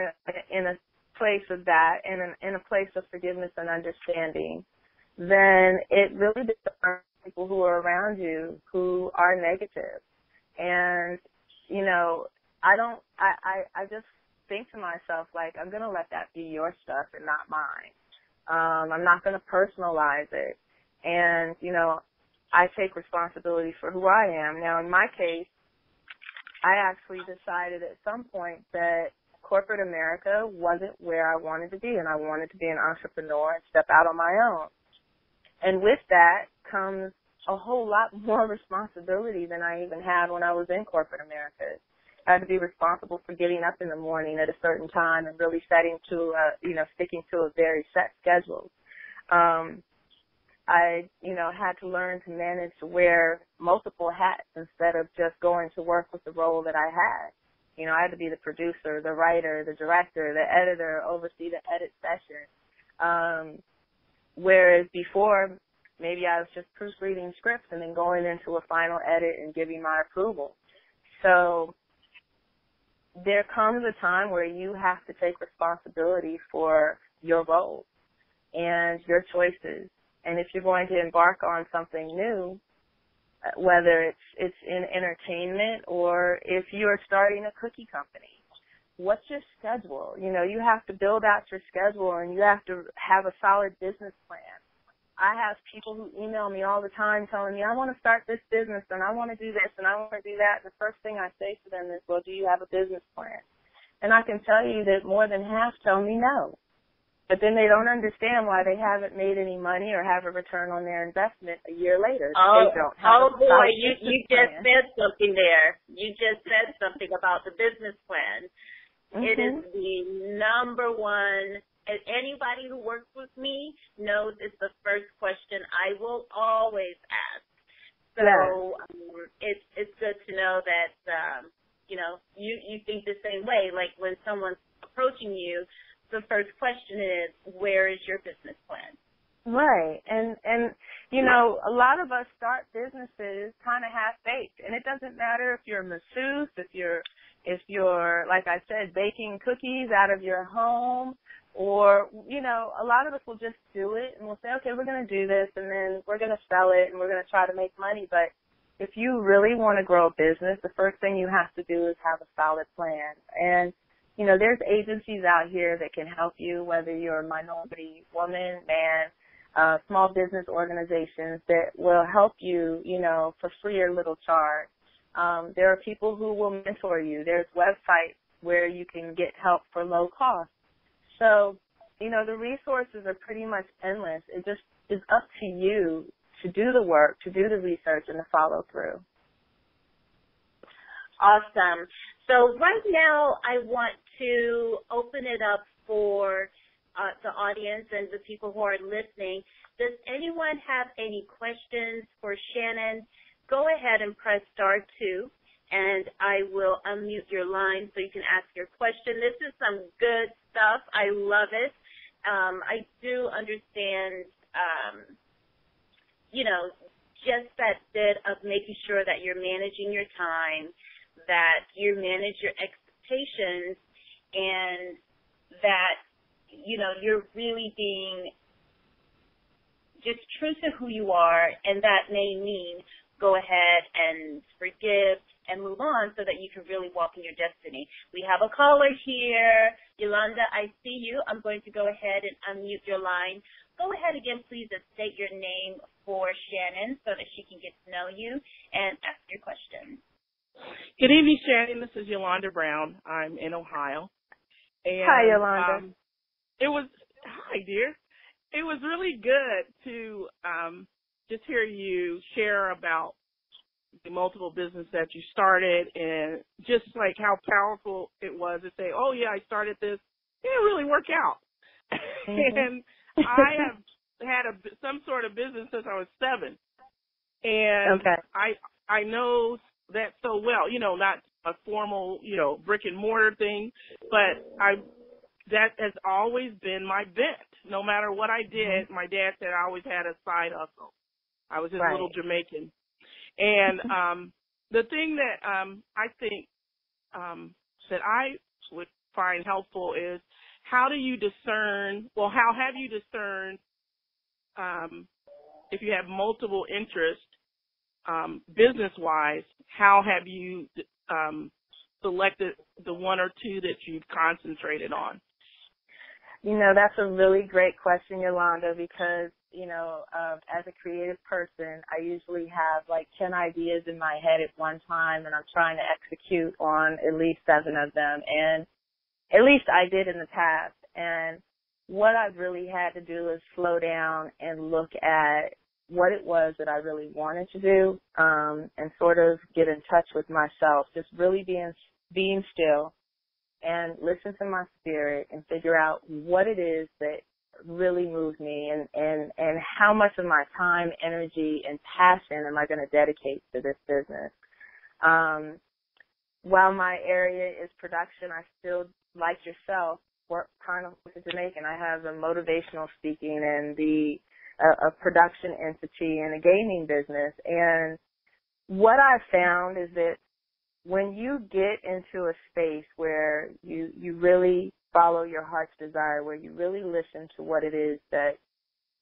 in a place of that, in a place of forgiveness and understanding, then it really disarms people who are around you who are negative. And, you know, I just think to myself, like, I'm going to let that be your stuff and not mine. I'm not going to personalize it. And, you know, I take responsibility for who I am. Now, in my case, I actually decided at some point that corporate America wasn't where I wanted to be, and I wanted to be an entrepreneur and step out on my own. And with that comes a whole lot more responsibility than I even had when I was in corporate America. I had to be responsible for getting up in the morning at a certain time and really sticking to a very set schedule. I had to learn to manage to wear multiple hats instead of just going to work with the role that I had. I had to be the producer, the writer, the director, the editor, oversee the edit session. Whereas before, maybe I was just proofreading scripts and then going into a final edit and giving my approval. So there comes a time where you have to take responsibility for your role and your choices. And if you're going to embark on something new, whether it's in entertainment or if you're starting a cookie company, what's your schedule? You have to build out your schedule and you have to have a solid business plan. I have people who email me all the time telling me, I want to start this business and I want to do this and I want to do that. And the first thing I say to them is, well, do you have a business plan? And I can tell you that more than half tell me no. But then they don't understand why they haven't made any money or have a return on their investment a year later. They don't have boy, you just said something there. You just said something about the business plan. Mm-hmm. It is the number one, and anybody who works with me knows it's the first question I will always ask. So it's good to know that, you think the same way. Like when someone's approaching you, the first question is, where is your business plan? Right. And a lot of us start businesses kind of half-baked. And it doesn't matter if you're a masseuse, if you're, like I said, baking cookies out of your home, or, a lot of us will just do it and we'll say, okay, we're going to do this and then we're going to sell it and we're going to try to make money. But if you really want to grow a business, the first thing you have to do is have a solid plan. And there's agencies out here that can help you, whether you're a minority, woman, man, small business organizations that will help you, for free or little charge. There are people who will mentor you. There's websites where you can get help for low cost. So, the resources are pretty much endless. It just is up to you to do the work, to do the research, and to follow through. Awesome. So right now I want to open it up for the audience and the people who are listening. Does anyone have any questions for Shannon? Go ahead and press *2, and I will unmute your line so you can ask your question. This is some good stuff. I love it. I do understand, just that bit of making sure that you're managing your time, that you manage your expectations, and that, you're really being just true to who you are, and that may mean go ahead and forgive and move on so that you can really walk in your destiny. We have a caller here. Yolanda, I see you. I'm going to go ahead and unmute your line. Go ahead again, please, and state your name for Shannon so that she can get to know you and ask your question. Good evening, Shannon. This is Yolanda Brown. I'm in Ohio. And, hi, Yolanda. Hi, dear. It was really good to just hear you share about the multiple business that you started and just like how powerful it was to say, oh, yeah, I started this. It didn't really work out. Mm-hmm. And I have had some sort of business since I was 7. And okay. I know that so well, not a formal, brick and mortar thing, but that has always been my bent. No matter what I did, my dad said I always had a side hustle. I was his little Jamaican. And the thing that I think that I would find helpful is how have you discerned if you have multiple interests business-wise, how have you selected the one or two that you've concentrated on? That's a really great question, Yolanda, because, as a creative person, I usually have like 10 ideas in my head at one time, and I'm trying to execute on at least 7 of them. And at least I did in the past. And, what I really had to do is slow down and look at what it was that I really wanted to do, and sort of get in touch with myself, just really being still and listen to my spirit and figure out what it is that really moves me and how much of my time, energy, and passion am I going to dedicate to this business. While my area is production, I still, like yourself, work kind of with the Jamaican. I have a motivational speaking and a production entity and a gaming business. And what I've found is that when you get into a space where you really follow your heart's desire, where you really listen to what it is that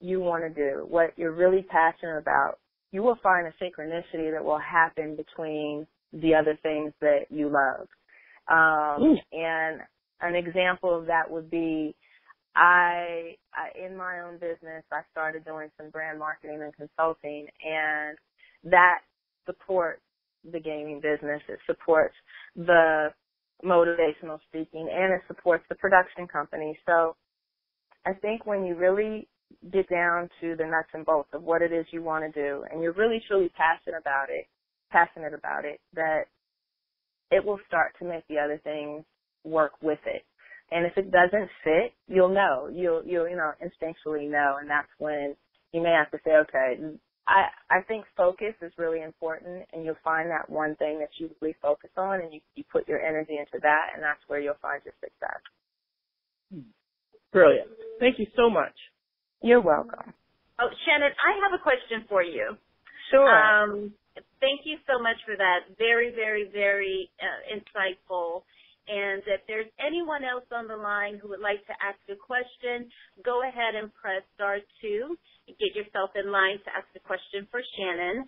you want to do, what you're really passionate about, you will find a synchronicity that will happen between the other things that you love. And an example of that would be I in my own business, I started doing some brand marketing and consulting, and that supports the gaming business. It supports the motivational speaking, and it supports the production company. So I think when you really get down to the nuts and bolts of what it is you want to do, and you're really truly passionate about it, that it will start to make the other things work with it. And if it doesn't fit, you'll instinctually know, and that's when you may have to say, okay, I think focus is really important, and you'll find that one thing that you really focus on, and you put your energy into that, and that's where you'll find your success. Brilliant. Thank you so much. You're welcome. Oh, Shannon, I have a question for you. Sure. Thank you so much for that. Very, very, very insightful. And if there's anyone else on the line who would like to ask a question, go ahead and press *2. Get yourself in line to ask a question for Shannon.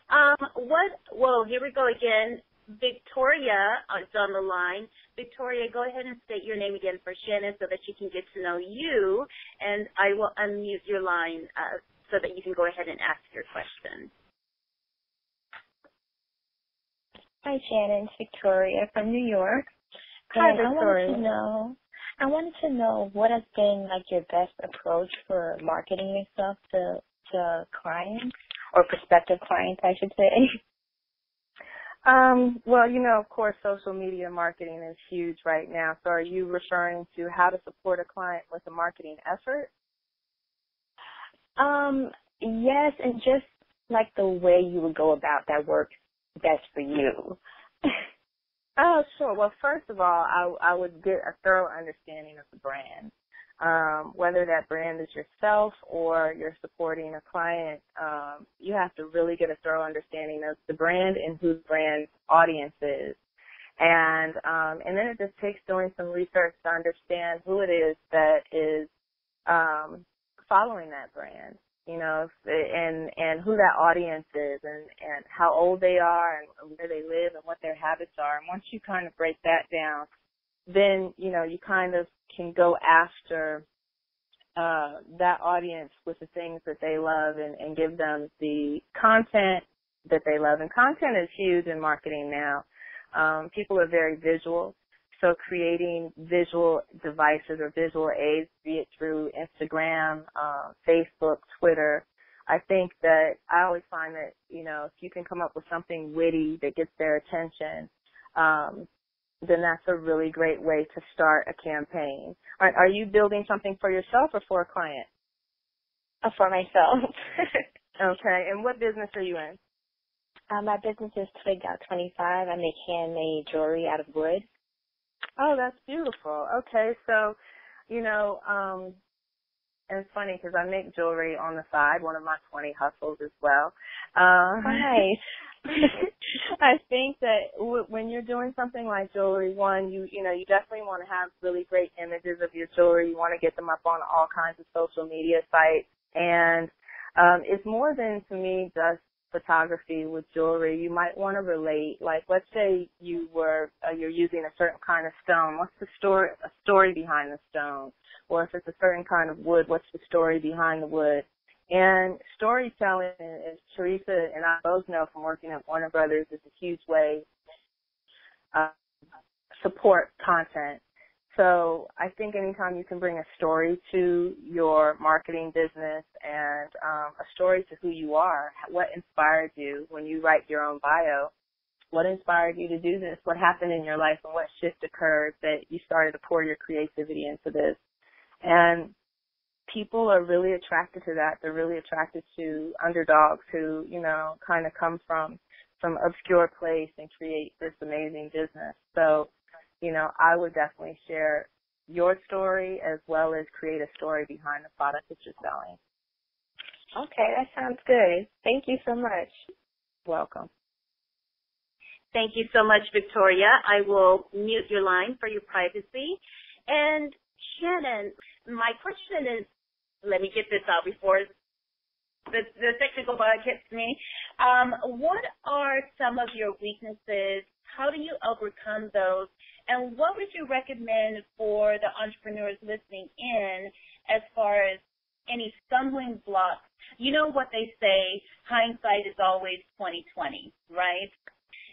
Here we go again. Victoria is on the line. Victoria, go ahead and state your name again for Shannon so that she can get to know you. And I will unmute your line so that you can go ahead and ask your question. Hi, Shannon. It's Victoria from New York. Hi, and Victoria. I wanted to know what has been like your best approach for marketing yourself to clients or prospective clients, I should say. Well, of course, social media marketing is huge right now. So are you referring to how to support a client with a marketing effort? Yes, and just like the way you would go about that works best for you. Oh, sure. Well, first of all, I would get a thorough understanding of the brand. Whether that brand is yourself or you're supporting a client, you have to really get a thorough understanding of the brand and who the brand audience is. And then it just takes doing some research to understand who it is that is following that brand, and who that audience is and how old they are and where they live and what their habits are. And once you kind of break that down, then, you kind of can go after that audience with the things that they love and give them the content that they love. And content is huge in marketing now. People are very visual. So creating visual devices or visual aids, be it through Instagram, Facebook, Twitter, I think that I always find that, if you can come up with something witty that gets their attention, then that's a really great way to start a campaign. Are you building something for yourself or for a client? For myself. Okay. And what business are you in? My business is Twigged Out 25. I make handmade jewelry out of wood. Oh, that's beautiful. Okay, so, and it's funny because I make jewelry on the side, one of my 20 hustles as well. Nice. I think that when you're doing something like jewelry, one, you definitely want to have really great images of your jewelry. You want to get them up on all kinds of social media sites. And it's more than, to me, just photography with jewelry. You might want to relate, like, let's say you're using a certain kind of stone. What's the story behind the stone? Or if it's a certain kind of wood, what's the story behind the wood? And storytelling, as Theresa and I both know from working at Warner Brothers, is a huge way support content. So I think anytime you can bring a story to your marketing business and a story to who you are, what inspired you when you write your own bio, what inspired you to do this, what happened in your life, and what shift occurred that you started to pour your creativity into this. And people are really attracted to that. They're really attracted to underdogs who, you know, kind of come from some obscure place and create this amazing business. So, you know, I would definitely share your story as well as create a story behind the product that you're selling. Okay, that sounds good. Thank you so much. Welcome. Thank you so much, Victoria. I will mute your line for your privacy. And Shannon, my question is, let me get this out before the technical bug hits me. What are some of your weaknesses? How do you overcome those? And what would you recommend for the entrepreneurs listening in as far as any stumbling blocks? You know what they say, hindsight is always 20/20, right?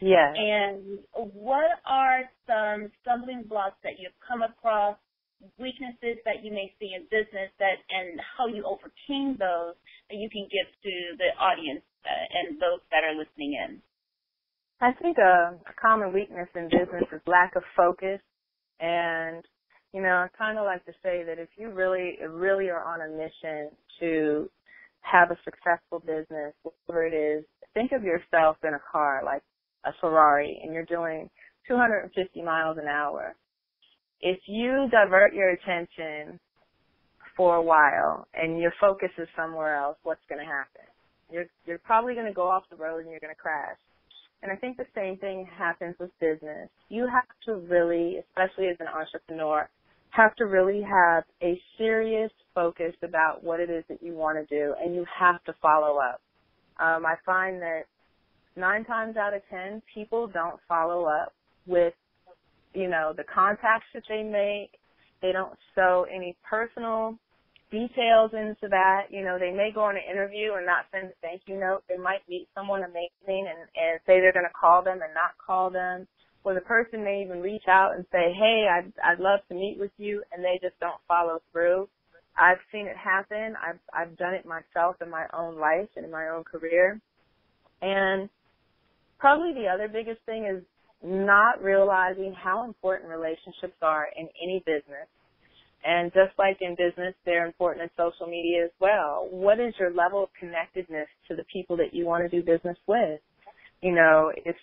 Yeah. And what are some stumbling blocks that you've come across, weaknesses that you may see in business that, and how you overcame those that you can give to the audience and those that are listening in? I think a common weakness in business is lack of focus. And, you know, I kind of like to say that if you really are on a mission to have a successful business, whatever it is, think of yourself in a car like a Ferrari and you're doing 250 miles an hour. If you divert your attention for a while and your focus is somewhere else, what's going to happen? You're probably going to go off the road and you're going to crash. And I think the same thing happens with business. You have to really, especially as an entrepreneur, have to really have a serious focus about what it is that you want to do, and you have to follow up. I find that 9 times out of 10, people don't follow up with, you know, the contacts that they make. They don't show any personal details into that. You know, they may go on an interview and not send a thank you note. They might meet someone amazing and say they're going to call them and not call them. Or the person may even reach out and say, hey, I'd love to meet with you, and they just don't follow through. I've seen it happen. I've done it myself in my own life and in my own career. And probably the other biggest thing is not realizing how important relationships are in any business. And just like in business, they're important in social media as well. What is your level of connectedness to the people that you want to do business with? You know, if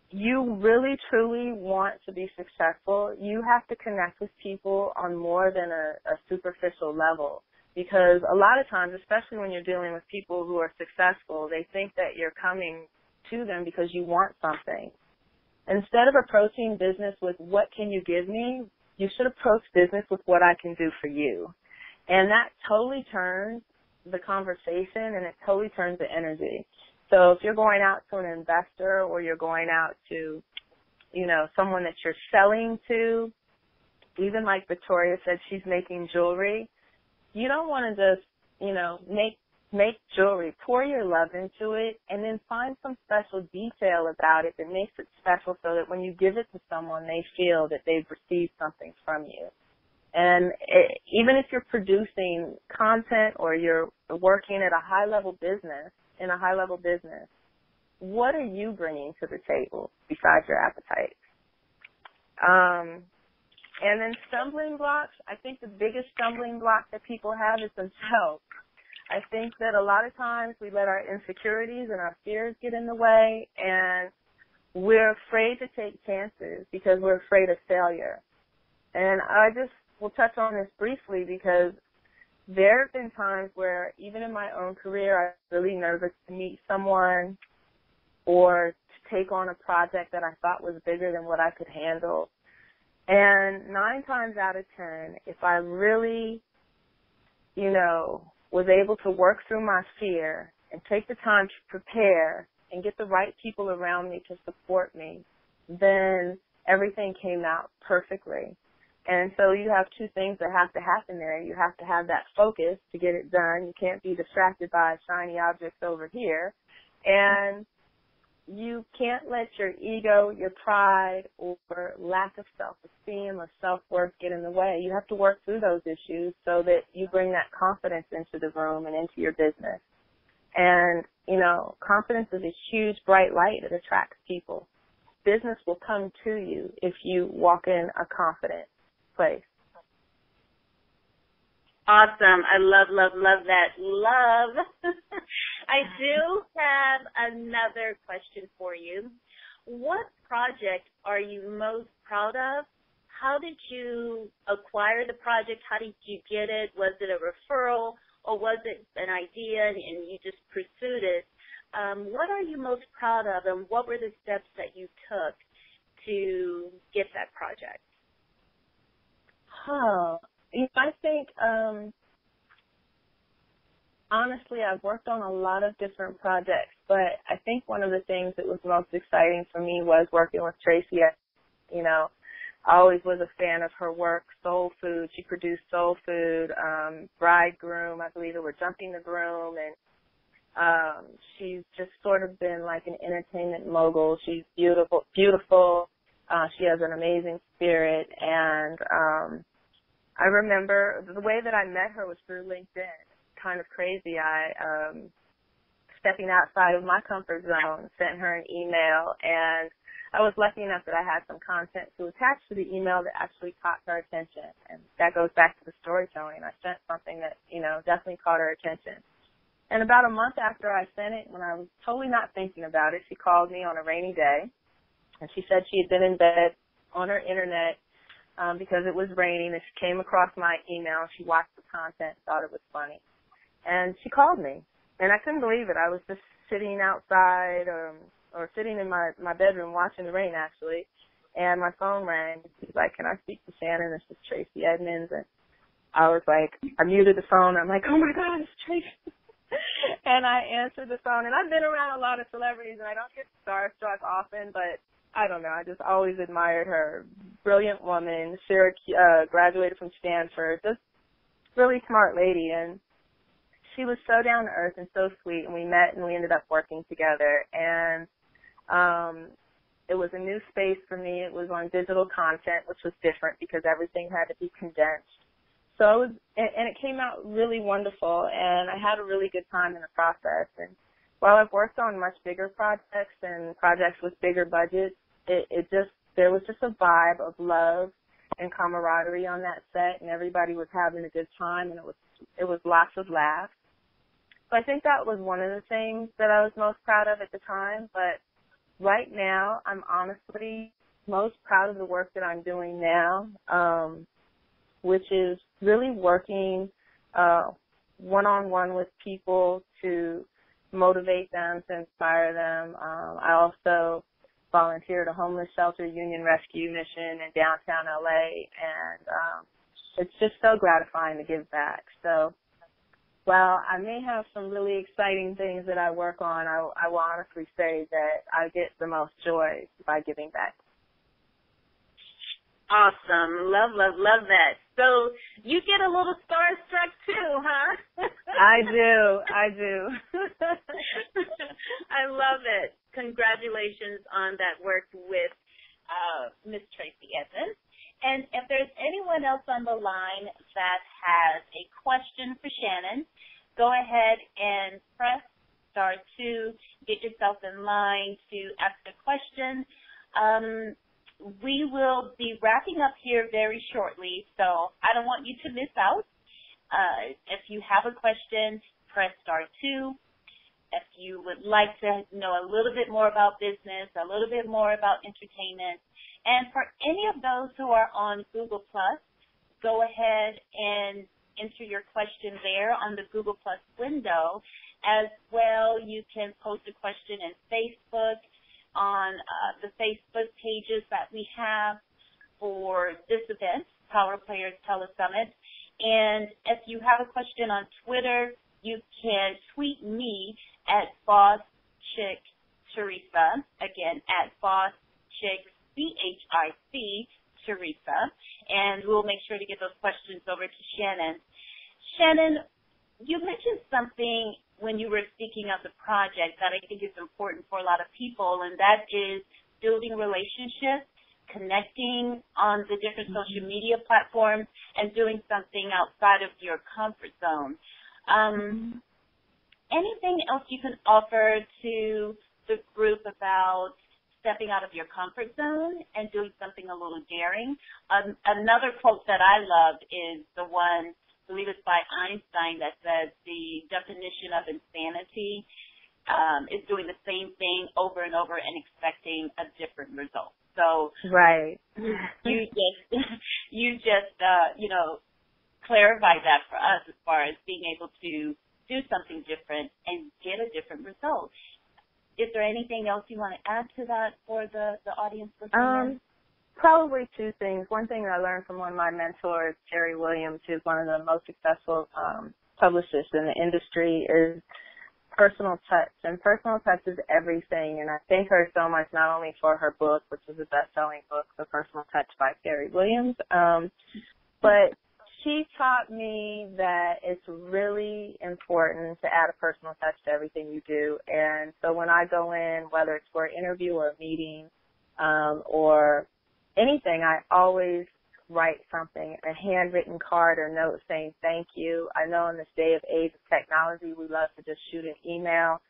you really, truly want to be successful, you have to connect with people on more than a superficial level. Because a lot of times, especially when you're dealing with people who are successful, they think that you're coming to them because you want something. Instead of approaching business with what can you give me, you should approach business with what I can do for you. And that totally turns the conversation and it totally turns the energy. So if you're going out to an investor or you're going out to, you know, someone that you're selling to, even like Victoria said, she's making jewelry, you don't want to just, you know, make jewelry, pour your love into it, and then find some special detail about it that makes it special so that when you give it to someone, they feel that they've received something from you. And even if you're producing content or you're working at a high-level business, what are you bringing to the table besides your appetite? And then stumbling blocks, I think the biggest stumbling block that people have is themselves. I think that a lot of times we let our insecurities and our fears get in the way, and we're afraid to take chances because we're afraid of failure. And I just will touch on this briefly because there have been times where even in my own career, I was really nervous to meet someone or to take on a project that I thought was bigger than what I could handle. And 9 times out of 10, if I really, you know, was able to work through my fear and take the time to prepare and get the right people around me to support me, then everything came out perfectly. And so you have 2 things that have to happen there. You have to have that focus to get it done. You can't be distracted by shiny objects over here. And you can't let your ego, your pride, or lack of self-esteem or self-worth get in the way. You have to work through those issues so that you bring that confidence into the room and into your business. And, you know, confidence is a huge bright light that attracts people. Business will come to you if you walk in a confident place. Awesome. I love that. Love. I do have another question for you. What project are you most proud of? How did you acquire the project? How did you get it? Was it a referral or was it an idea and you just pursued it? What are you most proud of and what were the steps that you took to get that project? I think, honestly, I've worked on a lot of different projects, but I think one of the things that was most exciting for me was working with Theresa. You know, I always was a fan of her work, Soul Food. She produced Soul Food, Bridegroom, I believe it were Jumping the Groom, and she's just sort of been like an entertainment mogul. She's beautiful. She has an amazing spirit, and I remember the way that I met her was through LinkedIn. Kind of crazy. I, stepping outside of my comfort zone, sent her an email, and I was lucky enough that I had some content to attach to the email that actually caught her attention. And that goes back to the storytelling. I sent something that, you know, definitely caught her attention. And about a month after I sent it, when I was totally not thinking about it, she called me on a rainy day, and she said she had been in bed on her internet because it was raining, and she came across my email. She watched the content, thought it was funny. And she called me, and I couldn't believe it. I was just sitting outside or sitting in my bedroom watching the rain, actually, and my phone rang. She's like, "Can I speak to Shannon? This is Tracy Edmonds." And I was like, I muted the phone. I'm like, "Oh, my God, it's Tracy." And I answered the phone, and I've been around a lot of celebrities, and I don't get starstruck often, but I don't know. I just always admired her. Brilliant woman. Graduated from Stanford. Just really smart lady. And she was so down to earth and so sweet. And we met and we ended up working together. And it was a new space for me. It was on digital content, which was different because everything had to be condensed. So it came out really wonderful. And I had a really good time in the process. And while I've worked on much bigger projects and projects with bigger budgets, there was just a vibe of love and camaraderie on that set, and everybody was having a good time, and it was lots of laughs. So I think that was one of the things that I was most proud of at the time. But right now, I'm honestly most proud of the work that I'm doing now, which is really working one-on-one with people to motivate them, to inspire them. I also volunteer at a homeless shelter union rescue mission in downtown LA, and it's just so gratifying to give back. So while I may have some really exciting things that I work on, I will honestly say that I get the most joy by giving back. Awesome. Love that. So you get a little starstruck too, huh? I do. I love it. Congratulations on that work with Miss Tracy Edmonds. And if there's anyone else on the line that has a question for Shannon, go ahead and press *2. Get yourself in line to ask a question. We will be wrapping up here very shortly, so I don't want you to miss out. If you have a question, press *2. If you would like to know a little bit more about business, a little bit more about entertainment, and for any of those who are on Google+, go ahead and enter your question there on the Google+ window. As well, you can post a question in Facebook, on the Facebook pages that we have for this event, Power Players Telesummit. And if you have a question on Twitter, you can tweet me at BossChickTheresa, again, at BossChick, CHIC, Theresa, and we'll make sure to get those questions over to Shannon. Shannon, you mentioned something when you were speaking of the project that I think is important for a lot of people, and that is building relationships, connecting on the different social media platforms, and doing something outside of your comfort zone. Anything else you can offer to the group about stepping out of your comfort zone and doing something a little daring? Another quote that I loved is the one, I believe it's by Einstein, that says the definition of insanity is doing the same thing over and over and expecting a different result. So right. you just clarified that for us as far as being able to do something different and get a different result. Is there anything else you want to add to that for the audience listening? Probably two things. One thing that I learned from one of my mentors, Jerry Williams, who's one of the most successful publicists in the industry, is personal touch. And personal touch is everything. And I thank her so much, not only for her book, which is a best-selling book, The Personal Touch by Jerry Williams, but she taught me that it's really important to add a personal touch to everything you do. And so when I go in, whether it's for an interview or a meeting or anything, I always write something, a handwritten card or note saying thank you. I know in this day of age of technology, we love to just shoot an email,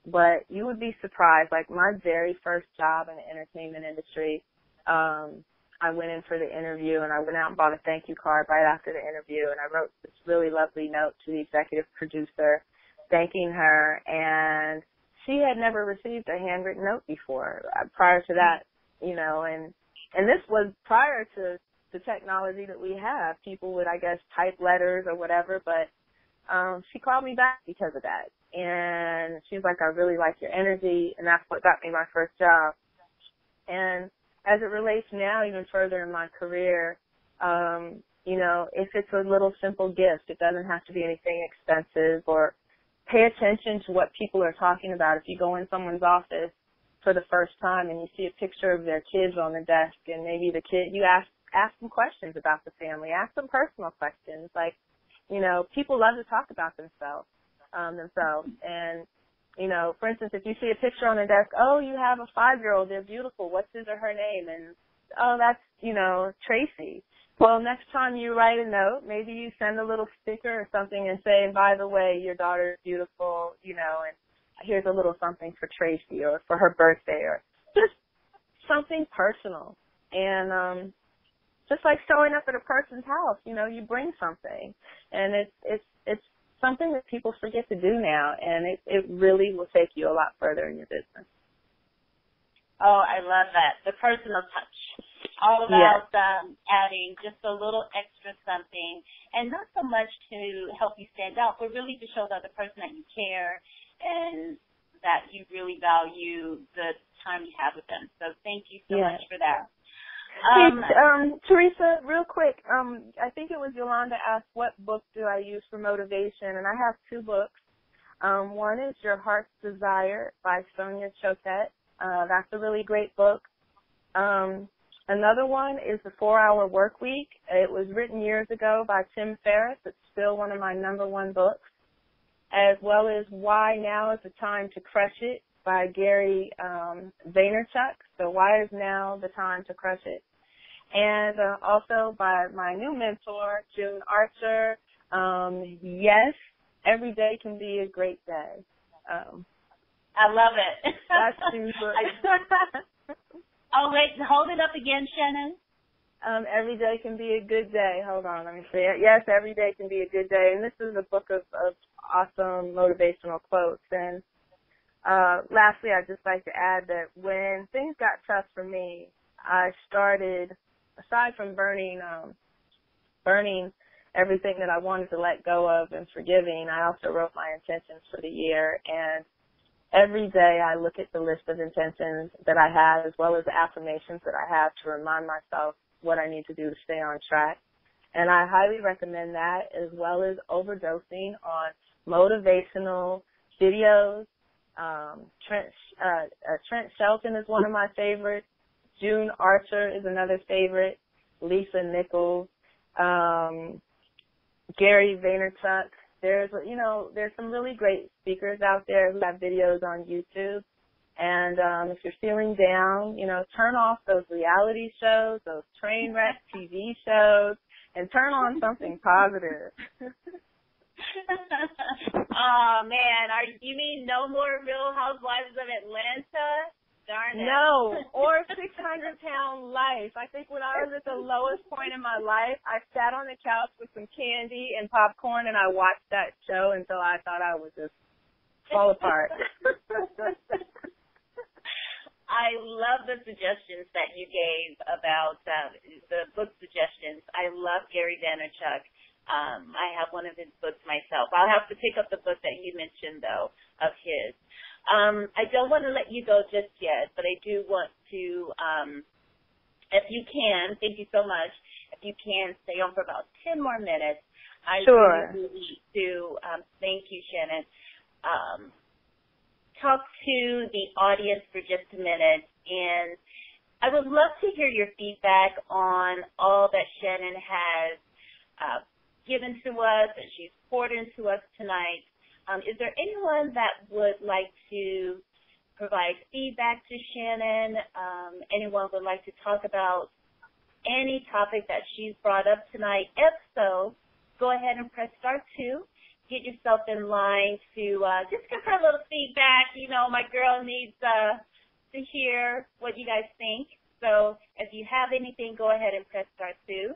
but you would be surprised. Like my very first job in the entertainment industry, I went in for the interview and I went out and bought a thank you card right after the interview, and I wrote this really lovely note to the executive producer thanking her, and she had never received a handwritten note before. Prior to that, and this was prior to the technology that we have. People would, I guess, type letters or whatever, but she called me back because of that. And she was like, I really like your energy, and that's what got me my first job. And as it relates now even further in my career, if it's a little simple gift, it doesn't have to be anything expensive, or pay attention to what people are talking about. If you go in someone's office for the first time and you see a picture of their kids on the desk, and maybe the kid, you ask them questions about the family, ask them personal questions. Like, people love to talk about themselves. And, for instance, if you see a picture on the desk, oh, you have a 5-year-old, they're beautiful, what's his or her name? And, oh, that's, Tracy. Well, next time you write a note, maybe you send a little sticker or something and say, by the way, your daughter is beautiful, and here's a little something for Tracy or for her birthday, or just something personal. And just like showing up at a person's house, you bring something. And it's something that people forget to do now, and it really will take you a lot further in your business. Oh, I love that. The personal touch. All about adding just a little extra something, and not so much to help you stand out, but really to show the other person that you care and that you really value the time you have with them. So thank you so much for that. Theresa, real quick, I think it was Yolanda asked, what book do I use for motivation? And I have two books. One is Your Heart's Desire by Sonia Choquette. That's a really great book. Another one is The 4-Hour Work Week. It was written years ago by Tim Ferriss. It's still one of my number one books. As well as Why Now is the Time to Crush It by Gary Vaynerchuk. So why is now the time to crush it? And also by my new mentor, June Archer. Yes, every day can be a great day. I love it. That's super. Oh, wait, hold it up again, Shannon. Every day can be a good day. Hold on, let me see it. Yes, every day can be a good day. And this is a book of awesome motivational quotes. And lastly, I'd just like to add that when things got tough for me, I started, aside from burning everything that I wanted to let go of and forgiving, I also wrote my intentions for the year. And every day I look at the list of intentions that I have, as well as the affirmations that I have, to remind myself what I need to do to stay on track. And I highly recommend that, as well as overdosing on motivational videos. Trent Shelton is one of my favorites. June Archer is another favorite. Lisa Nichols. Gary Vaynerchuk. there's some really great speakers out there who have videos on YouTube. And if you're feeling down, turn off those reality shows, those train wreck TV shows, and turn on something positive. Oh, man. You mean no more Real Housewives of Atlanta? Darn it. No, or 600-Pound Life. I think when I was at the lowest point in my life, I sat on the couch with some candy and popcorn, and I watched that show until I thought I would just fall apart. I love the suggestions that you gave about the book suggestions. I love Gary Vaynerchuk. I have one of his books myself. I'll have to pick up the book that you mentioned, though, of his. I don't want to let you go just yet, but I do want to, if you can, thank you so much, if you can stay on for about 10 more minutes. I really need to thank you, Shannon. Talk to the audience for just a minute, and I would love to hear your feedback on all that Shannon has given to us and she's poured into us tonight. Is there anyone that would like to provide feedback to Shannon? Anyone would like to talk about any topic that she's brought up tonight? If so, go ahead and press star 2. Get yourself in line to just give her a little feedback. My girl needs to hear what you guys think. So if you have anything, go ahead and press star 2.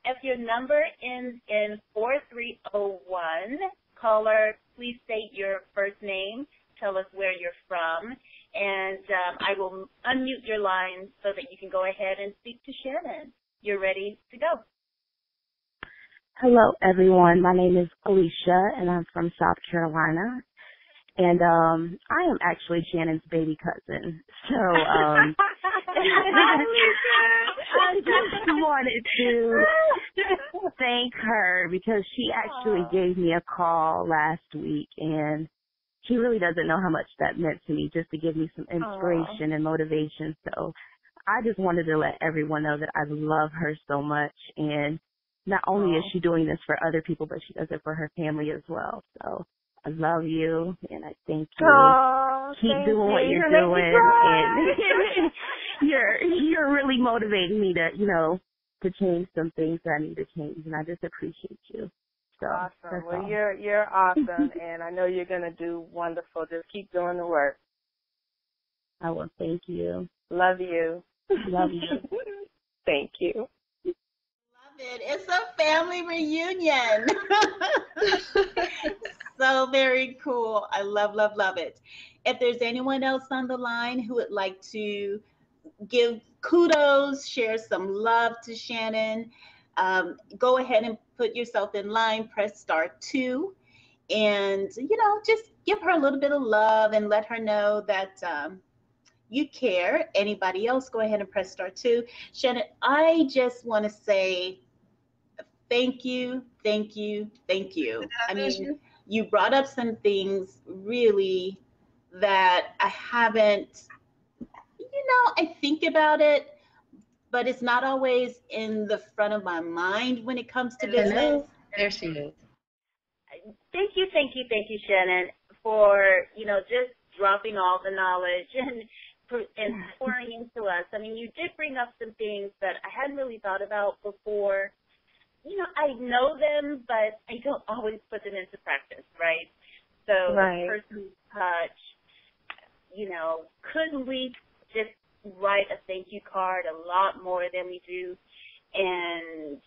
If your number ends in 4301, caller, please state your first name. Tell us where you're from. And I will unmute your line so that you can go ahead and speak to Shannon. You're ready to go. Hello, everyone. My name is Alicia, and I'm from South Carolina. And I am actually Shannon's baby cousin. So I just wanted to thank her because she actually gave me a call last week, and she really doesn't know how much that meant to me, just to give me some inspiration and motivation. So I just wanted to let everyone know that I love her so much, and not only is she doing this for other people, but she does it for her family as well. So I love you, and I thank you. Keep doing what you're doing, and you're really motivating me to change some things that I need to change, and I just appreciate you. So, awesome. Well, you're awesome, and I know you're gonna do wonderful. Just keep doing the work. I will. Thank you. Love you. Love you. Thank you. It's a family reunion. So very cool. I love it. If there's anyone else on the line who would like to give kudos, share some love to Shannon, go ahead and put yourself in line, press star 2, and, just give her a little bit of love and let her know that you care. Anybody else, go ahead and press star 2. Shannon, I just want to say thank you. I mean, you brought up some things really that I haven't, I think about it, but it's not always in the front of my mind when it comes to business. There she is. Thank you, Shannon, for, just dropping all the knowledge and pouring into us. I mean, you did bring up some things that I hadn't really thought about before. I know them, but I don't always put them into practice, right? So personal touch, couldn't we just write a thank you card a lot more than we do? And,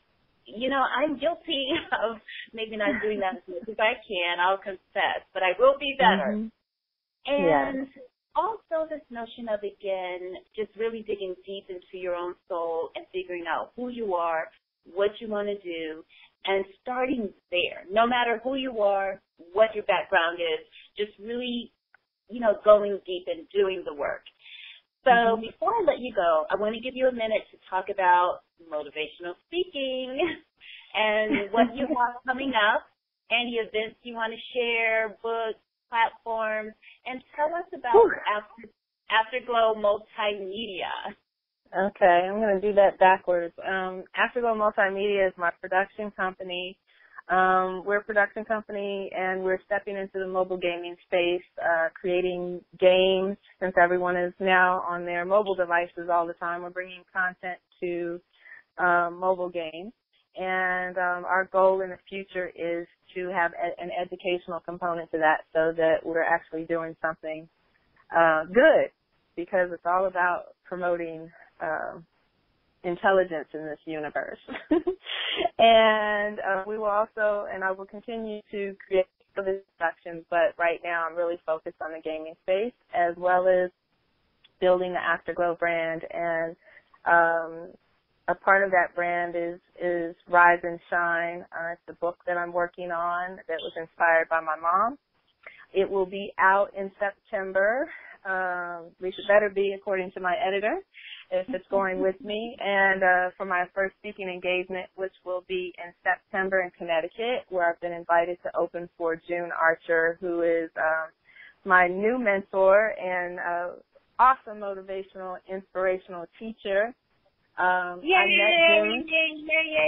I'm guilty of maybe not doing that as much as I can. I'll confess, but I will be better. Mm-hmm. And also this notion of, again, just really digging deep into your own soul and figuring out who you are, what you want to do, and starting there. No matter who you are, what your background is, just really, going deep and doing the work. So before I let you go, I want to give you a minute to talk about motivational speaking and what you have coming up, any events you want to share, books, platforms, and tell us about Afterglow Multimedia. Okay, I'm going to do that backwards. Afterglow Multimedia is my production company. We're a production company, and we're stepping into the mobile gaming space, creating games. Since everyone is now on their mobile devices all the time, we're bringing content to mobile games. And our goal in the future is to have an educational component to that, so that we're actually doing something good, because it's all about promoting intelligence in this universe. And we will also, and I will continue to create productions, but right now I'm really focused on the gaming space, as well as building the Afterglow brand. And a part of that brand is Rise and Shine. It's a book that I'm working on that was inspired by my mom. It will be out in September. We should better be, according to my editor, if it's going with me. And for my first speaking engagement, which will be in September in Connecticut, where I've been invited to open for June Archer, who is my new mentor and awesome motivational, inspirational teacher. I met June.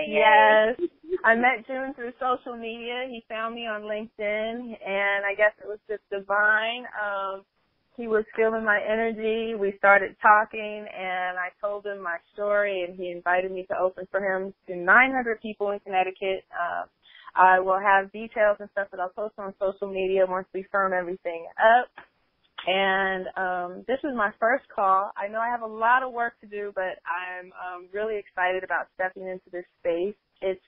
Yes, I met June through social media. He found me on LinkedIn, and I guess it was just divine. He was feeling my energy. We started talking, and I told him my story, and he invited me to open for him to 900 people in Connecticut. I will have details and stuff that I'll post on social media once we firm everything up. And this is my first call. I know I have a lot of work to do, but I'm really excited about stepping into this space. It's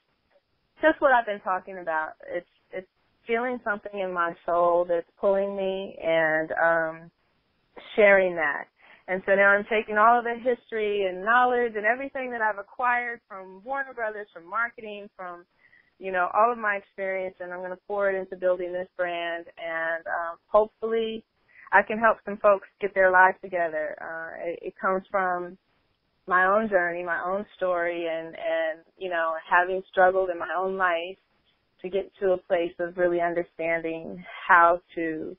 just what I've been talking about. It's feeling something in my soul that's pulling me, and sharing that. And so now I'm taking all of the history and knowledge and everything that I've acquired from Warner Brothers, from marketing, from, all of my experience, and I'm going to pour it into building this brand. And hopefully I can help some folks get their lives together. It comes from my own journey, my own story, and having struggled in my own life to get to a place of really understanding how to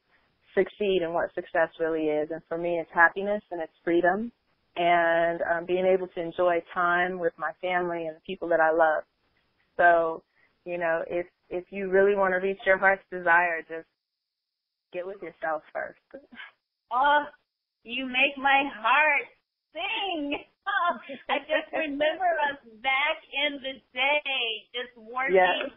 succeed and what success really is. And for me, it's happiness and it's freedom, and being able to enjoy time with my family and the people that I love. So, if you really want to reach your heart's desire, just get with yourself first. Oh, you make my heart sing. Oh, I just remember us back in the day just working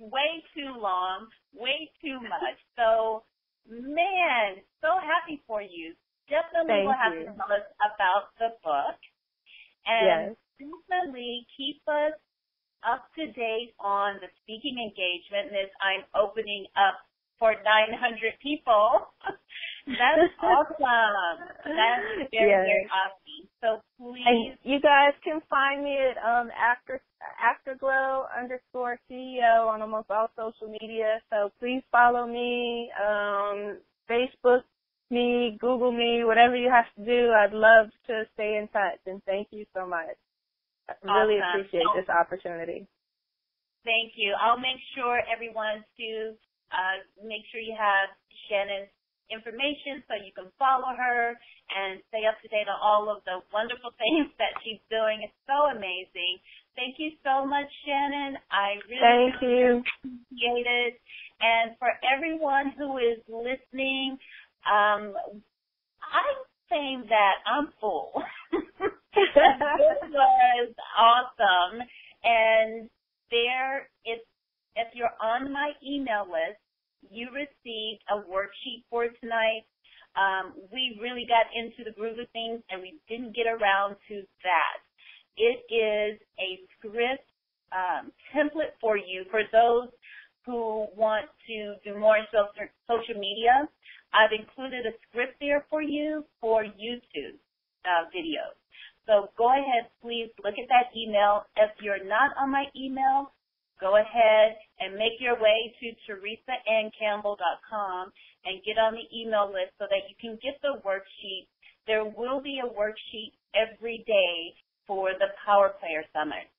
way too long, way too much. So, man, so happy for you. Definitely will have to tell us about the book. And definitely keep us up to date on the speaking engagement as I'm opening up for 900 people. That's awesome. That's very, very awesome. So please. And you guys can find me at Afterglow_CEO on almost all social media. So please follow me, Facebook me, Google me, whatever you have to do. I'd love to stay in touch. And thank you so much. I really appreciate this opportunity. Thank you. I'll make sure everyone to make sure you have Shannon's information so you can follow her and stay up to date on all of the wonderful things that she's doing. It's so amazing. Thank you so much, Shannon. I really appreciate it. And for everyone who is listening, I'm saying that I'm full. This was awesome. And if you're on my email list, you received a worksheet for tonight. We really got into the groove of things, and we didn't get around to that. It is a script template for you, for those who want to do more social media. I've included a script there for you for YouTube videos. So go ahead, please look at that email. If you're not on my email, go ahead and make your way to TheresaCampbell.com and get on the email list so that you can get the worksheet. There will be a worksheet every day for the Power Player Summit.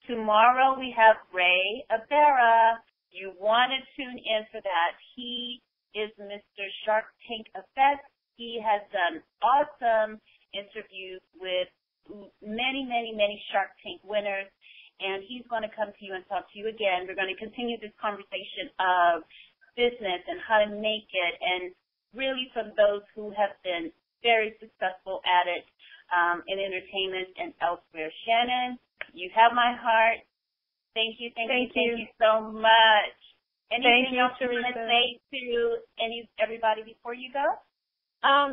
Tomorrow we have Ray Abera. You want to tune in for that. He is Mr. Shark Tank Effect. He has done awesome interviews with many, many, many Shark Tank winners. and he's going to come to you and talk to you again. We're going to continue this conversation of business and how to make it, and really from those who have been very successful at it in entertainment and elsewhere. Shannon, you have my heart. Thank you so much. Anything else you want to say to everybody before you go?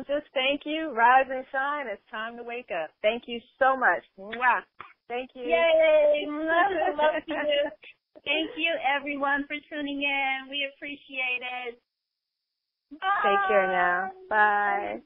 Just thank you. Rise and shine. It's time to wake up. Thank you so much. Mwah. Thank you. Yay. Love you. Thank you, everyone, for tuning in. We appreciate it. Bye. Take care now. Bye.